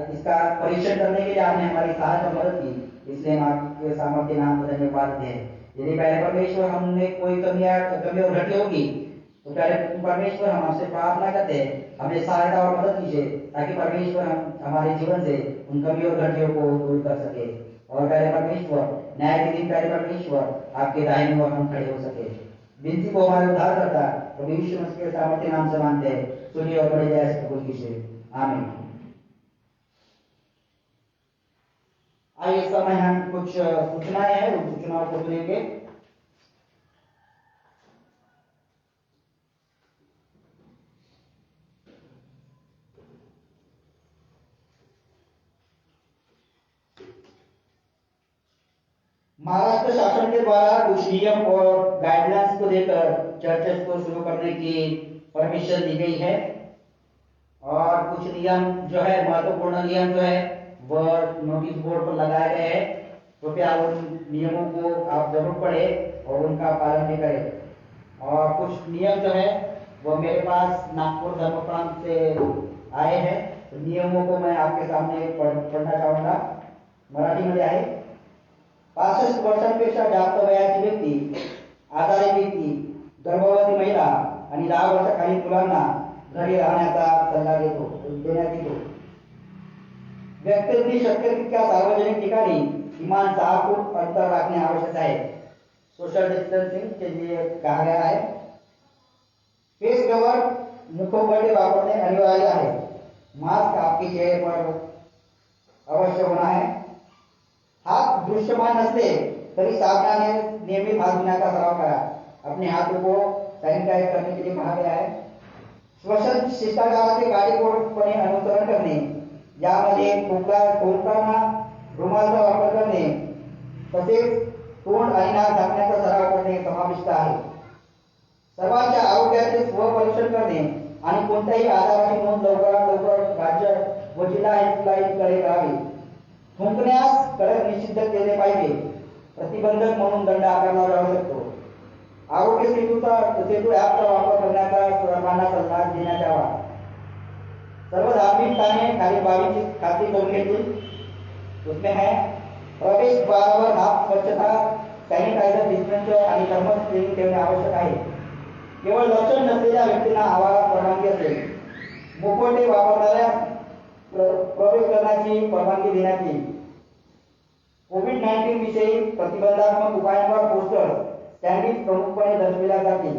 इसका परीक्षण करने के लिए आपने हमारी सहायता मदद की, इसलिए हम आपके सामर्थ्य नाम को धन्यवाद देते हैं। यदि प्यारे परमेश्वर हमने कोई कमी और घटी होगी तो प्यारे परमेश्वर हम आपसे प्रार्थना करते हैं, हमें सहायता और मदद कीजिए, ताकि परमेश्वर हम हमारे जीवन से उन कमी और घटियों को दूर कर सके। और प्यारे परमेश्वर न्याय के दिन प्यारे परमेश्वर आपके दाहिनी ओर हम खड़े हो सके। विनती को हमारे उद्धार करता प्रभु यीशु मसीह के सामर्थ्य नाम से मानते हैं, सुनिए और बड़े जय से कबूल कीजिए। आमीन। आइए इस समय हम कुछ सूचनाएं हैं, उन सूचनाओं को सुनेंगे। महाराष्ट्र शासन के द्वारा कुछ नियम और गाइडलाइंस को देकर चर्चेस को शुरू करने की परमिशन दी गई है, और कुछ नियम जो है, महत्वपूर्ण नियम जो है वह नोटिस बोर्ड पर लगाए गए हैं। कृपया उन नियमों को आप जरूर पढ़ें और उनका पालन भी करें। और कुछ नियम जो है वो मेरे पास नागपुर धर्म प्रांत से आए हैं, तो नियमों को मैं आपके सामने पढ़ना चाहूंगा। मराठीमध्ये आहे। 65 वर्षांपेक्षा जास्त वयाची व्यक्ती, आजारी व्यक्ती, गर्भवती महिला आणि 10 वर्षाखालील मुलांना घरी राहण्याचा सल्ला देण्यात येतो। व्यक्तींनी शक्य तितक्या सार्वजनिक ठिकाणी किमान 6 फूट अंतर राखणे आवश्यक आहे। सोशल डिस्टन्सिंग के लिए कहा गया है। फेस कवर मुखौटे वापरणे अनिवार्य आहे। मास्क आपके चेहरे पर अवश्य होना है। हात दृश्यमान नसले तरी साबणाने नियमित हात धुण्याचा सराव करा। अपने हाथों को सैनिटाइज करने के लिए कहा गया है। श्वसन शिष्टाचाराचे काटेकोरपणे अनुसरण करणे, यामध्ये खोकताना रुमालाचा वापर करणे तसेच तोंड आणि नाक झाकण्याचा सराव करणे समाविष्ट आहे। सर्वांच्या आरोग्याचे स्वपरीक्षण करणे आणि कोणत्याही आजाराची नोंद लवकरात लवकर राज्य व जिल्हा हेल्पलाईनकडे करावी। थुंकण्यास कडक निषिद्ध केले पाहिजे, प्रतिबंधक म्हणून दंड आकारला जाऊ शकतो। आरोग्य सेतू ॲपचा वापर करण्याचा सर्वांना सल्ला देण्यात यावा. सर्व धार्मिक स्थाने खाली 22 खाती करून घेतील. उसमें है प्रवेश द्वारावर हात स्वच्छता, सॅनिटायझर, डिस्पेन्सर आणि थर्मल स्क्रीनिंग ठेवणे आवश्यक आहे. केवळ लक्षण नसलेल्या व्यक्तींना आवारात परवानगी असेल. मुखवटे वापरणाऱ्या प्रवेश करण्याची परवानगी देण्यात येईल. कोविड-19 विषयी प्रतिबंधात्मक उपायांवर पोस्टर स्टँडिंग प्रमुखपणे दर्शविल्या जातील.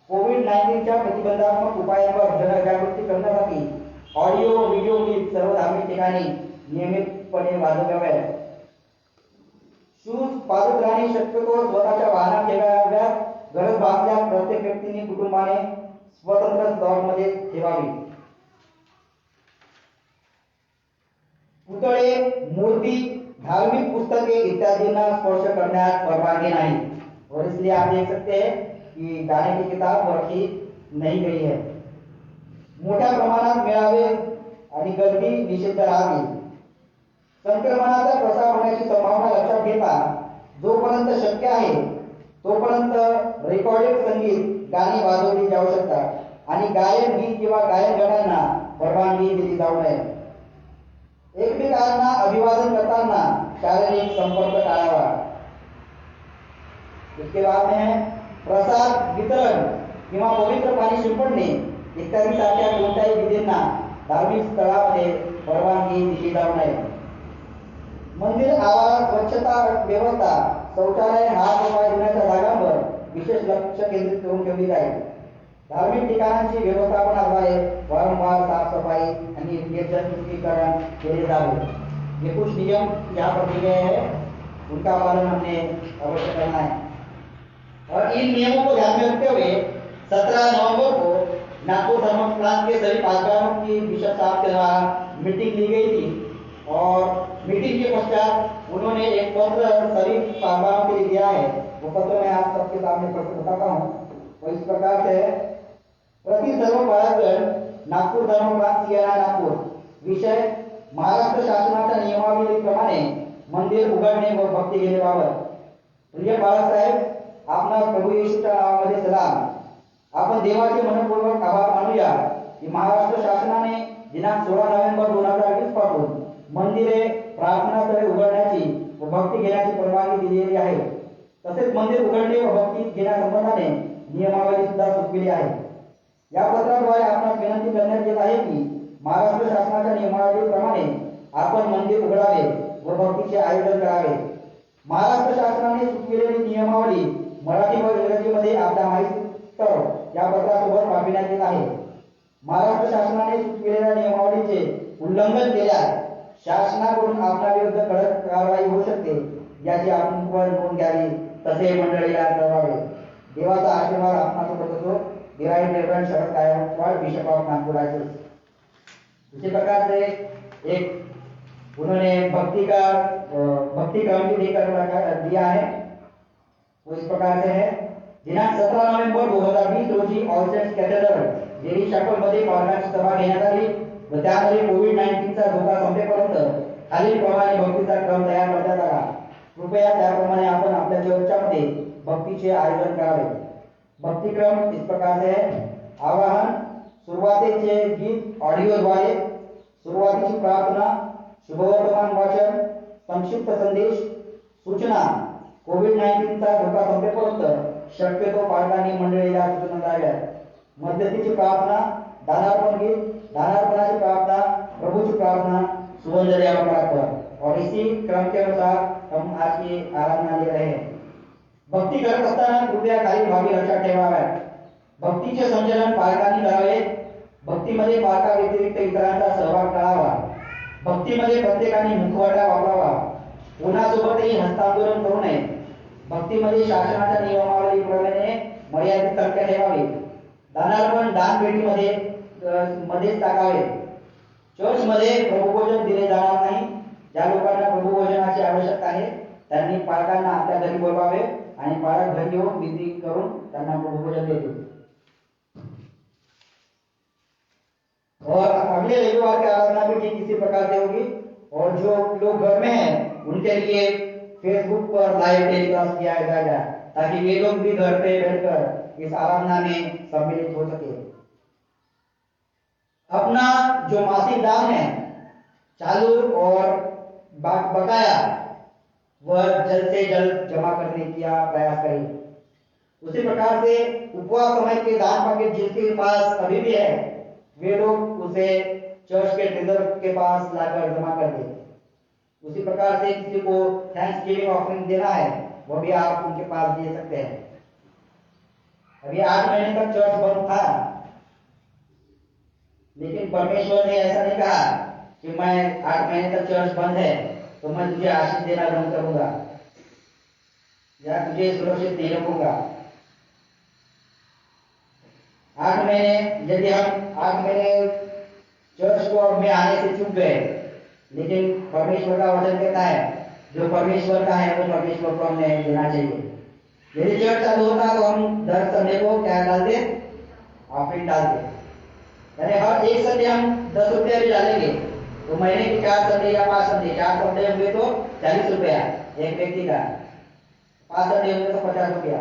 कोविड-19च्या प्रतिबंधात्मक उपायांवर जनजागृती करण्यासाठी ऑडिओ व्हिडिओ क्लिप सर्व धार्मिक ठिकाणी नियमितपणे वाजवाव्यात. शूज पादत्राणे शक्यतो स्वतःच्या वाहनात ठेवाव्यात. गरज भासल्यास प्रत्येक व्यक्तीने कुटुंबाने स्वतंत्र स्लॉटमध्ये ठेवावी. पुतळे, मूर्ती, धार्मिक पुस्तके इत्यादींना स्पर्श करण्यास परवानगी नाही. और इसलिए आप देख सकते हैं कि गाने की किताब रखी नहीं गई है. मोठ्या प्रमाणात मेळावे आणि गर्दी निषिद्ध राहावी. संक्रमणाचा प्रसार होण्याची संभावना लक्षात घेता जोपर्यंत शक्य आहे तोपर्यंत रेकॉर्डेड संगीत गाणी वाजवली जाऊ शकतात आणि गायन गीत किंवा गायन गाण्यांना परवानगी दिली जाऊ नये. एकमेकांना अभिवादन करताना शारीरिक संपर्क टाळावा. इसके बाद में है प्रसाद वितरण किंवा पवित्र पाणी शिंपडणे इत्यादी सारख्या कोणत्याही विधींना धार्मिक स्थळामध्ये परवानगी दिली जाऊ नये. मंदिर आवारात स्वच्छता व्यवस्था, शौचालय, हात व पाय धुण्याच्या जागांवर विशेष लक्ष केंद्रित करून ठेवली जाईल. धार्मिक ठिकाणांची व्यवस्थापनाद्वारे वारंवार साफसफाई आणि निर्जंतुकीकरण केले जावे. ये कुछ नियम यहाँ पर दिए गए हैं, उनका पालन हमने अवश्य करना है. और इन नियमों को ध्यान में रखते हुए 17 नवंबर को नागपुर धर्म प्रांत के सभी पासवानों की बिशप साहब के द्वारा मीटिंग ली गई थी. और मीटिंग के पश्चात उन्होंने एक पत्र सभी पासवानों के लिए दिया है. वो पत्र मैं आप सबके सामने पढ़ के बताता हूँ. और इस प्रकार से प्रति सर्व बाळगण नागपूर धर्म प्रांत CNI नागपूर. विषय महाराष्ट्र शासनाच्या नियमावलीप्रमाणे मंदिर उघडणे व भक्ती घेण्याबाबत. प्रिय बाळासाहेब, आपला प्रभू येशूच्या नावामध्ये सलाम. आपण देवाचे मनपूर्वक आभार मानूया की महाराष्ट्र शासनाने दिनांक 16 नोव्हेंबर 2020 पासून मंदिरे, प्रार्थनास्थळे उघडण्याची व भक्ती घेण्याची परवानगी दिलेली आहे. तसेच मंदिर उघडणे व भक्ती घेण्यासंबंधाने नियमावली सुद्धा सुचविली आहे. या पत्राद्वारे आपणास विनंती करण्यात येत आहे की महाराष्ट्र शासनाच्या नियमावलीप्रमाणे आपण मंदिर उघडावे व भक्तीचे आयोजन करावे. महाराष्ट्र शासनाने सुचविलेली नियमावली मराठी व इंग्रजीमध्ये आपल्या माहितीस्तव या पत्रासोबत पाठविण्यात येत आहे. महाराष्ट्र शासनाने सुचविलेल्या नियमावलीचे उल्लंघन केल्यास शासनाकडून आपल्याविरुद्ध कडक कारवाई होऊ शकते, याची आपण नोंद घ्यावी. तसे मंडळीला कळवावे. देवाचा आशीर्वाद आपणासोबत असो. Divine reverend Sharad Gaikwad, bishop of Nagpur Raichur. इसी प्रकार से एक उन्होंने भक्ति क्रम भी लेकर दिया है. वो इस प्रकार से है. दिनांक 17 नोव्हेंबर 2020 रोजी ऑल सेंट्स कॅथेड्रल देवी चॅपल मध्ये पालकांची सभा घेण्यात आली व त्यामध्ये कोविड-19चा धोका संपेपर्यंत खालील प्रमाणे भक्तीचा क्रम तयार करण्यात आला. कृपया त्याप्रमाणे आपण आपल्या चर्चामध्ये भक्तीचे आयोजन करावे. भक्तिक्रम इस प्रकार से है. आवाहन, सुरुवातीचे गीत ऑडिओद्वारे, सुरुवातीची प्रार्थना, शुभवर्तमान वाचन, संक्षिप्त संदेश, सूचना. कोविड-19चा धोका संपेपर्यंत शक्यतो पालकांनी मंडळीला सूचना द्याव्यात. मध्यस्थीची प्रार्थना, दानार्पण गीत, दानार्पणाची प्रार्थना, प्रभूची प्रार्थना, सुवंदर यावं. और इसी क्रम के अनुसार हम आज की आराधना ले रहे हैं. भक्ती करत असताना कृपया काही बाबी लक्षात ठेवाव्यात. भक्तीचे संचलन पालकांनी करावे. भक्तीमध्ये पालकाव्यतिरिक्त इतरांचा सहभाग टाळावा. भक्तीमध्ये प्रत्येकाने मुखवटा वापरावा. कोणासोबतही हस्तांदोलन करू नये. भक्तीमध्ये शासनाच्या नियमावलीप्रमाणे मर्यादित संख्या ठेवावी. दानार्पण दानपेटीमध्ये टाकावे. चर्चमध्ये प्रभुभोजन दिले जाणार नाही. ज्या लोकांना प्रभुभोजनाची आवश्यकता आहे त्यांनी पालकांना आपल्या घरी बोलवावे आणि पालक घरी येऊन विधी करून त्यांना प्रभुभोजन देतील. और अगले रविवार की आराधना भी ठीक इसी प्रकार से होगी. और जो लोग घर में हैं उनके लिए फेसबुक पर लाइव टेलीकास्ट किया जाएगा ताकि वे लोग भी घर पे बैठकर इस आराधना में सम्मिलित हो सके। अपना जो मासिक दान है चालू और बकाया वह जल्द से जल्द जमा करने का प्रयास करें। उसी प्रकार से उपवास समय के दान पाकिट जिनके पास अभी भी है वे लोग उसे चर्च के ट्रेजर के पास लाकर जमा कर दें। उसी प्रकार से किसी को थैंक्स गिविंग ऑफरिंग देना है वो भी आप उनके पास दे सकते हैं। अभी 8 महीने तक चर्च बंद था, लेकिन परमेश्वर ने ऐसा नहीं कहा कि मैं 8 महीने तक चर्च बंद है तो मैं तुझे आशीष देना बंद करूंगा या तुझे सुरक्षित नहीं रखूंगा। 8 महीने यदि हम 8 महीने चर्च को में आने से चूक गए, लेकिन परमेश्वर का वचन कहता है जो परमेश्वर का है वो परमेश्वर को हमें देना चाहिए। यदि चर्च चालू होता तो हम दर संडे को क्या डालते, ऑफरिंग डालते, यानी हर एक संडे हम 10 रुपया भी डालेंगे तो महीने के 4 संडे या 5 संडे, 4 संडे हुए तो 40 रुपया एक व्यक्ति का, 5 संडे हुए तो 50 रुपया।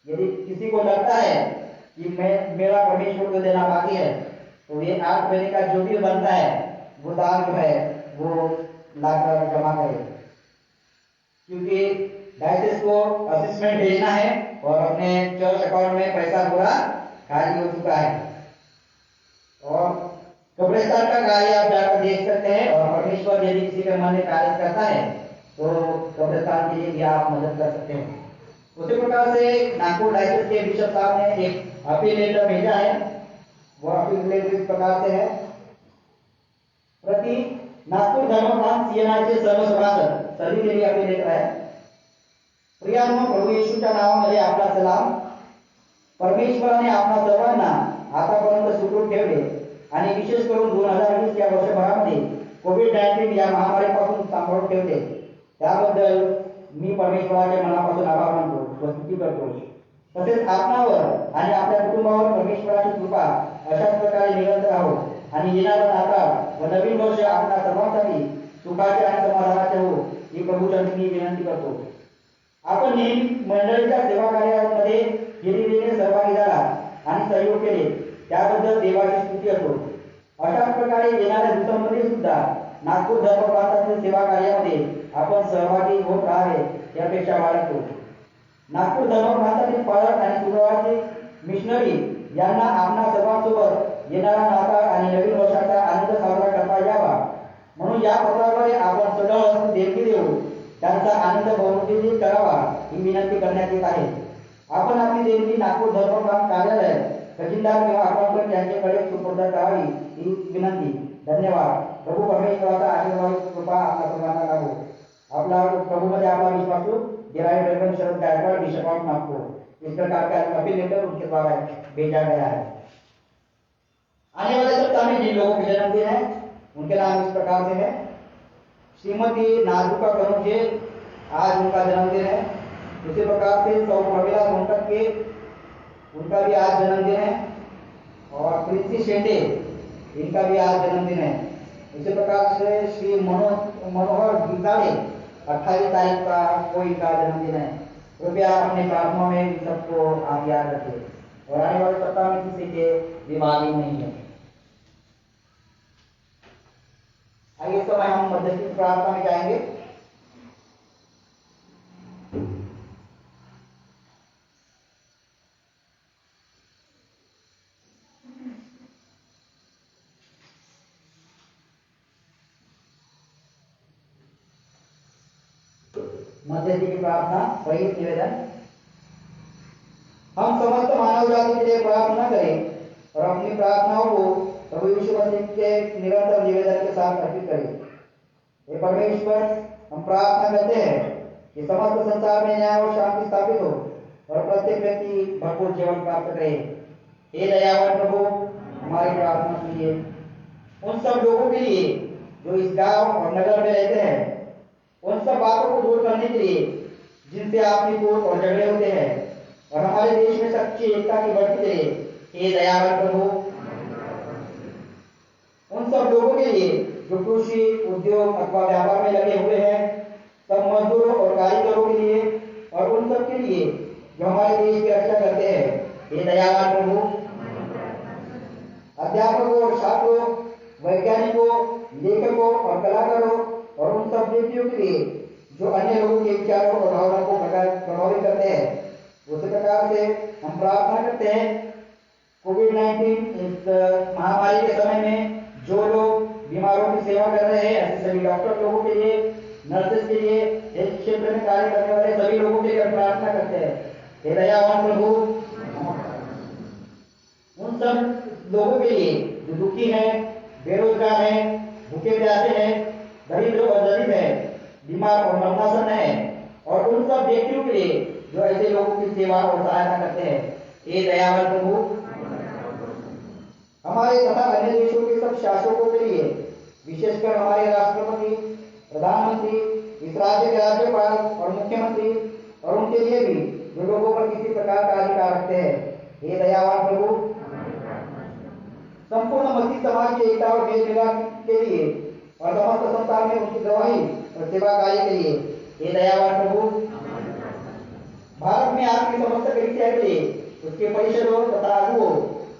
यदि किसी को लगता है कि मेरा परमेश्वर को देना बाकी है तो ये 8 महीने का जो भी बनता है वो दान जो है वो लाकर जमा करे, क्योंकि डायसिस को असिस्टेंट भेजना है और अपने चर्च अकाउंट में पैसा पूरा खाली हो चुका है। और कब्रिस्तान का कार्य आप जाकर देख सकते हैं, और परमेश्वर यदि किसी के मन में कार्य करता है तो कब्रिस्तान के लिए भी आप मदद कर सकते हैं। उसी प्रकार से नागपुर डायसिस के बिशप साहब ने एक अपील लेटर भेजा है। वो अपील लेटर इस प्रकार से है, प्रति नागपूर धर्मस्थान सीएनआयचे सर्व सभासद सभी के लिए अपील लेटर है। प्रियानो प्रभू येशूच्या नावामध्ये आपला सलाम। परमेश्वराने आपणा सर्वांना आतापर्यंत सुखरूप ठेवले आणि विशेष करून 2020 या वर्षभरामध्ये कोविड-19 या महामारीपासून सांभाळून ठेवले, त्याबद्दल मी परमेश्वराचे मनापासून आभार मानतो व स्तुती करतो। तसेच आपणावर आणि आपल्या कुटुंबावर परमेश्वराची कृपा अशाच प्रकारे निरंतर राहो आणि येणारा नाताळ व नवीन वर्ष आपणा सर्वांसाठी सुखाचे आणि समाधानाचे हो ही प्रभूचरणी मी विनंती करतो। आपण नेहमी मंडळीच्या सेवा कार्यामध्ये हिरिरीने सहभागी झाला आणि सहयोग केले त्याबद्दल देवाची स्तुती असो। अशाच प्रकारे येणाऱ्या दिवसांमध्ये सुद्धा नागपूर धर्म प्रांतातील सेवा कार्यामध्ये आपण सहभागी होत राहावे ही अपेक्षा बाळगतो। नागपूर धर्म प्रांतातील पालक आणि सुरुवाती मिशनरी यांना आपणा सर्वांसोबत येणारा नाताळ आणि नवीन वर्षाचा आनंद साजरा करता यावा म्हणून या पत्राद्वारे आपण सदळ देणगी देऊ त्यांचा आनंद बहुमूल्य करावा ही विनंती करण्यात येत आहे। आपण आपली देणगी नागपूर धर्मप्रांत कार्यालय खजिनदार किंवा अकाउंटंट यांच्याकडे सुपूर्द करावी ही विनंती। धन्यवाद। प्रभू परमेश्वराचा आशीर्वाद कृपा आपल्या सर्वांना लाभो। आपला प्रभूमध्ये आपला विश्वास हो। Divine reverend Sharad Gaikwad bishop of Nagpur. इस प्रकार का अपील लेटर उनके द्वारा भेजा गया है। आने वाले सप्ताह में जिन लोगों के जन्मदिन है उनके नाम इस प्रकार से है। श्रीमती नाजुका कनुजे आज उनका जन्मदिन है। उसी प्रकार से सौ प्रमिला सोनटक के उनका भी आज जन्मदिन है, और प्रिंसी शेंडे इनका भी आज जन्मदिन है। इसी प्रकार से श्री मनोहर गिजाड़े 28 तारीख का कोई इनका जन्मदिन है। कृपया अपने प्रार्थना में इन सबको आप याद रखें। और आने वाले सप्ताह में किसी के विवाह नहीं है। आइए इस समय हम मध्यस्थी प्रार्थना में जाएंगे। मध्यस्थी की प्रार्थना वही निवेदन। हम समस्त मानव जाति के लिए प्रार्थना करें और अपनी प्रार्थनाओं को प्रभु यीशु मसीह के निरंतर निवेदन के साथ अर्पित करें। हे परमेश्वर, हम प्रार्थना करते हैं कि समस्त संसार में न्याय और शांति स्थापित हो और प्रत्येक व्यक्ति भरपूर जीवन प्राप्त करे। हे दयावान प्रभु, हमारी प्रार्थना सुनिए। उन सब लोगों के लिए जो इस गांव और नगर में रहते हैं, उन सब बातों को दूर करने के लिए जिनसे आपकी कोट और झगड़े होते हैं, और हमारे देश में सच्ची एकता की बढ़ती रहे। हे दयावान प्रभु, उन सब लोगों के लिए जो कृषि उद्योग अथवा व्यापार में लगे हुए हैं, सब मजदूरों और कारीगरों के लिए, और उन सब के लिए जो हमारे देश की रक्षा करते हैं। हे दयावान प्रभु, अध्यापकों और छात्रों, वैज्ञानिकों, लेखकों और कलाकारों और उन सब व्यक्तियों के लिए जो अन्य लोगों के विचारों और भावनाओं को प्रभावित करते हैं। उसी प्रकार से हम प्रार्थना करते हैं कोविड-19 इस महामारी के समय में जो लोग बीमारों की सेवा कर रहे हैं, ऐसे सभी डॉक्टर लोगों के लिए, नर्सेस के लिए, हेल्थ क्षेत्र में कार्य करने वाले सभी लोगों के लिए प्रार्थना करते हैं। हे दयावान प्रभु, उन सब लोगों के लिए जो दुखी हैं, बेरोजगार हैं, भूखे प्यासे हैं, दरिद्र और दलित हैं, बीमार और मरणासन हैं, और उन सब व्यक्तियों के लिए जो ऐसे लोगों की सेवा और सहायता करते हैं। हे दयावान प्रभु, हमारे तथा अन्य देशों के सब शासकों के लिए, विशेषकर हमारे राष्ट्रपति, प्रधानमंत्री, इस राज्य के राज्यपाल और मुख्यमंत्री और उनके लिए भी जो लोगों पर किसी प्रकार का अधिकार रखते हैं। हे दयावान प्रभु, संपूर्ण मसीह समाज की एकता और मेल मिलाप के लिए और समस्त संसार में उनकी गवाही और सेवा कार्य के लिए। हे दयावान प्रभु, भारत में आपकी समस्त कलीसिया के लिए, उसके परिषदों तथा अगुओं,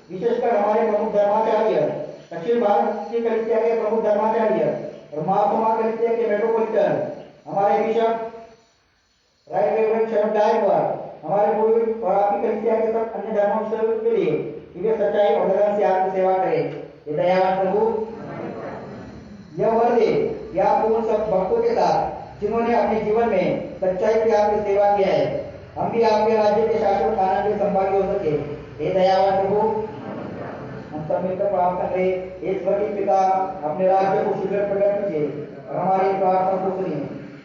विशेषकर हमारे प्रमुख धर्माचार्य, दक्षिण भारत की कलीसिया के प्रमुख धर्माचार्य और महासभा कलीसिया के मेट्रोपोलिटन, हमारे bishop right reverend Sharad Gaekwad, हमारे पूर्व और आपकी कलीसिया के सब अन्य धर्मों के लिए कि वे सच्चाई और लगन से आपकी सेवा करें। हे दयावान प्रभु, यह वर दे कि आप उन सब भक्तों के साथ जिन्होंने अपने जीवन में सच्चाई की आपकी सेवा किया है, हम भी आपके राज्य के शासन आनंद के संभागी हो सके। हे दयावान प्रभु, हम सब मिलकर प्रार्थना करें। हे स्वर्गीय पिता, अपने राज्य को शीघ्र प्रकट कीजिए और हमारी प्रार्थना को सुनिए।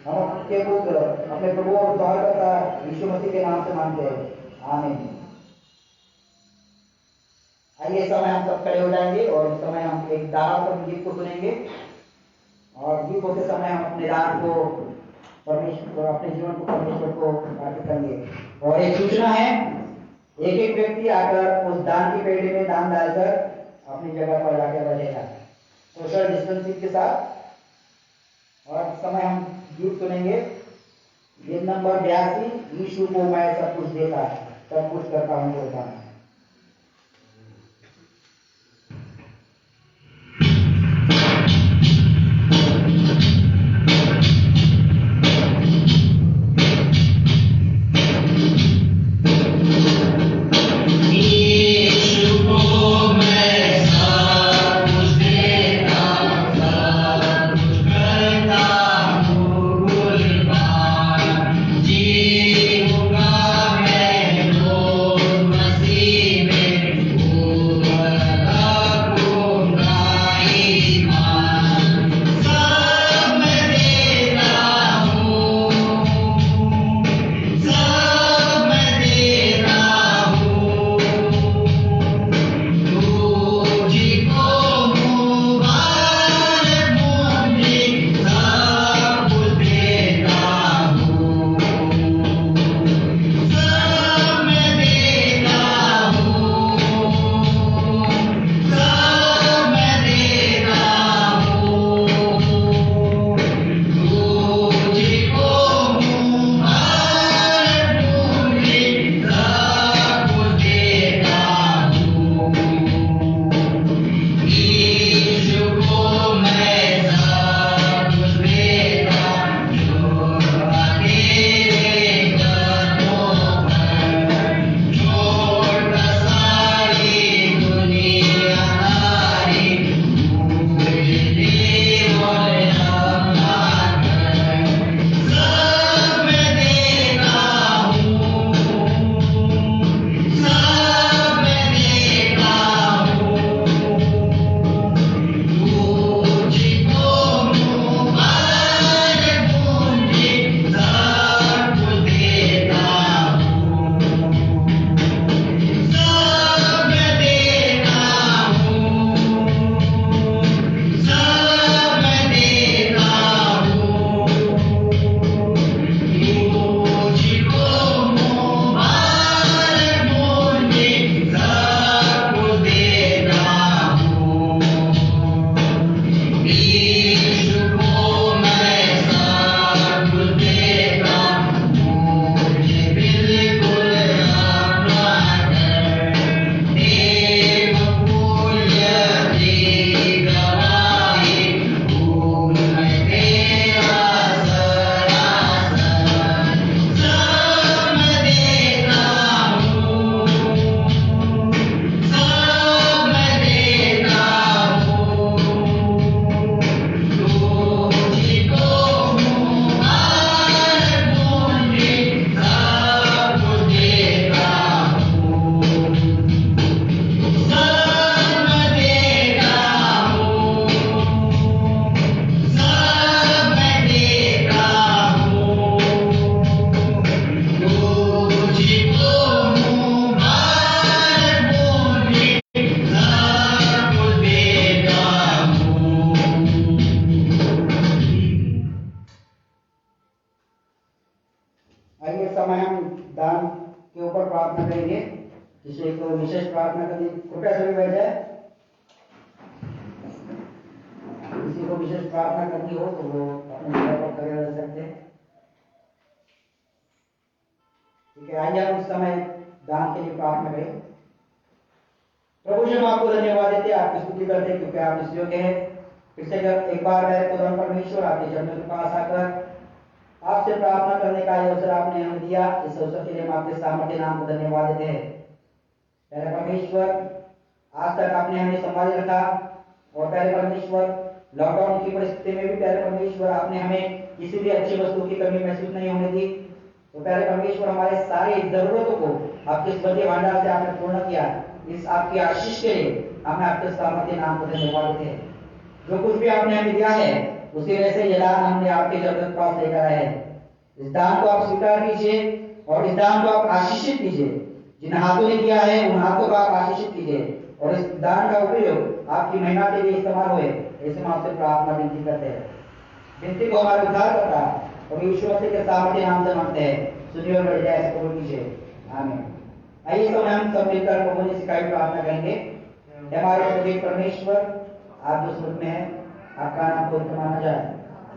हम आपके पुत्र, अपने प्रभु और उद्धारकर्ता यीशु मसीह के नाम से मांगते हैं, आमीन। आइए इस समय हम सब खड़े हो जाएंगे और इस समय हम एक दान गीत को सुनेंगे, और गीत होते समय हम अपने दान को परमेश्वर, अपने जीवन को परमेश्वर को अर्पित करेंगे। और एक सूचना है, एक एक व्यक्ति आकर उस दान की पेटी में दान डालकर अपनी जगह पर जाकर बैठेगा सोशल डिस्टेंसिंग के साथ। और इस समय हम गीत सुनेंगे, गीत नंबर 82, यीशु को मैं सब कुछ देता, सब कुछ करता हूँ बोलता हूँ। जी होगा मैं तो मसीह आइए इस समय हम दान के ऊपर प्रार्थना करेंगे। किसी को विशेष प्रार्थना करनी, कृपया सभी बैठ जाए। किसी को विशेष प्रार्थना करनी हो तो वो अपने जगह पर खड़े रह सकते हैं। ठीक है, आइए हम उस समय दान के लिए प्रार्थना करें। प्रभु जी, हम आपको धन्यवाद देते हैं, आपकी स्तुति करते हैं क्योंकि आप इस योग्य है। फिर से एक बार मेरे खुदा परमेश्वर आपके चरणों के पास आकर आपसे प्रार्थना करने का अवसर आपने हमें दिया। इस अवसर के लिए हम आपके सामर्थ्य नाम को धन्यवाद देते हैं। प्यारे परमेश्वर, आज तक आपने हमें संभाले रखा और प्यारे परमेश्वर लॉकडाउन की परिस्थिति में भी प्यारे परमेश्वर आपने हमें किसी भी अच्छी वस्तु की कमी महसूस नहीं होने दी। तो प्यारे परमेश्वर, हमारे सारी जरूरतों को आपके स्वर्गीय भंडार से आपने पूर्ण किया। इस आपकी आशीष के लिए हमें आपके सामर्थ्य नाम को धन्यवाद देते हैं। जो कुछ भी आपने हमें दिया है उसी वजह से ये दान हमने आपके जरूरत पास लेकर आए हैं। इस दान को आप स्वीकार कीजिए और इस दान को आप आशीषित कीजिए। जिन हाथों ने किया है उन हाथों को आप आशीषित कीजिए और इस दान का उपयोग आपकी महिमा के लिए इस्तेमाल हुए, ऐसे हम आपसे प्रार्थना विनती करते हैं। विनती को हमारे उद्धार करता और यीशु मसीह के सामर्थ्य नाम से मांगते हैं, सुनिए और बढ़ जाए, ऐसे कबूल कीजिए, आमीन। आइए समय हम सब मिलकर प्रभु ने सिखाई प्रार्थना करेंगे। हमारे पवित्र परमेश्वर, आप जो स्वर्ग में है, आपका नाम पवित्र माना जाए,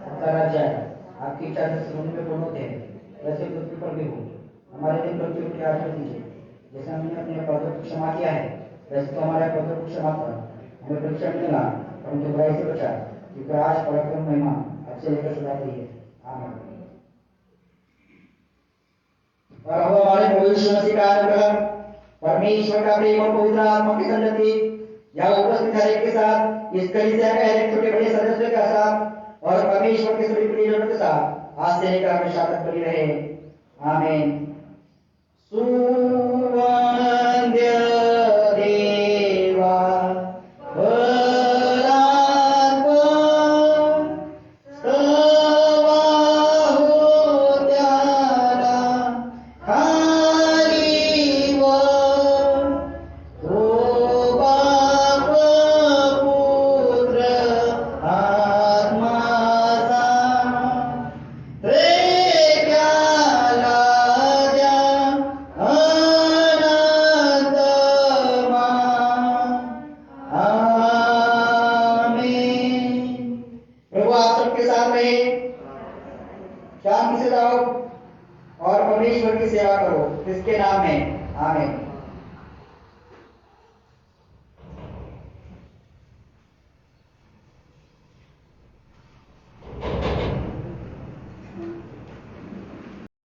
आपका राज्य आए, आपकी इच्छा जैसे स्वर्ग में पूर्ण होते हैं वैसे पृथ्वी पर भी हो। हमारे दिन प्रतिदिन आज दीजिए, जैसे हमने अपने अपराधों को क्षमा किया है वैसे तो हमारे अपराधों को क्षमा कर, हमें परीक्षा मिलेगा परंतु बुराई से बचा, क्योंकि आज पराक्रम महिमा अच्छे लेकर सदा रही है, आमीन। और अब हमारे प्रभु यीशु मसीह का अनुग्रह, परमेश्वर का प्रेम और पवित्र आत्मा की संगति या उपस्थित हर एक के साथ, इस कलीसिया के हर एक छोटे बड़े सदस्य के साथ और परमेश्वर के सभी प्रियजनों के साथ आज से लेकर हमेशा तक बनी रहे, आमीन। सुवंद्य देवा शांति से जाओ और परमेश्वर की सेवा करो, इसके नाम है, आमीन।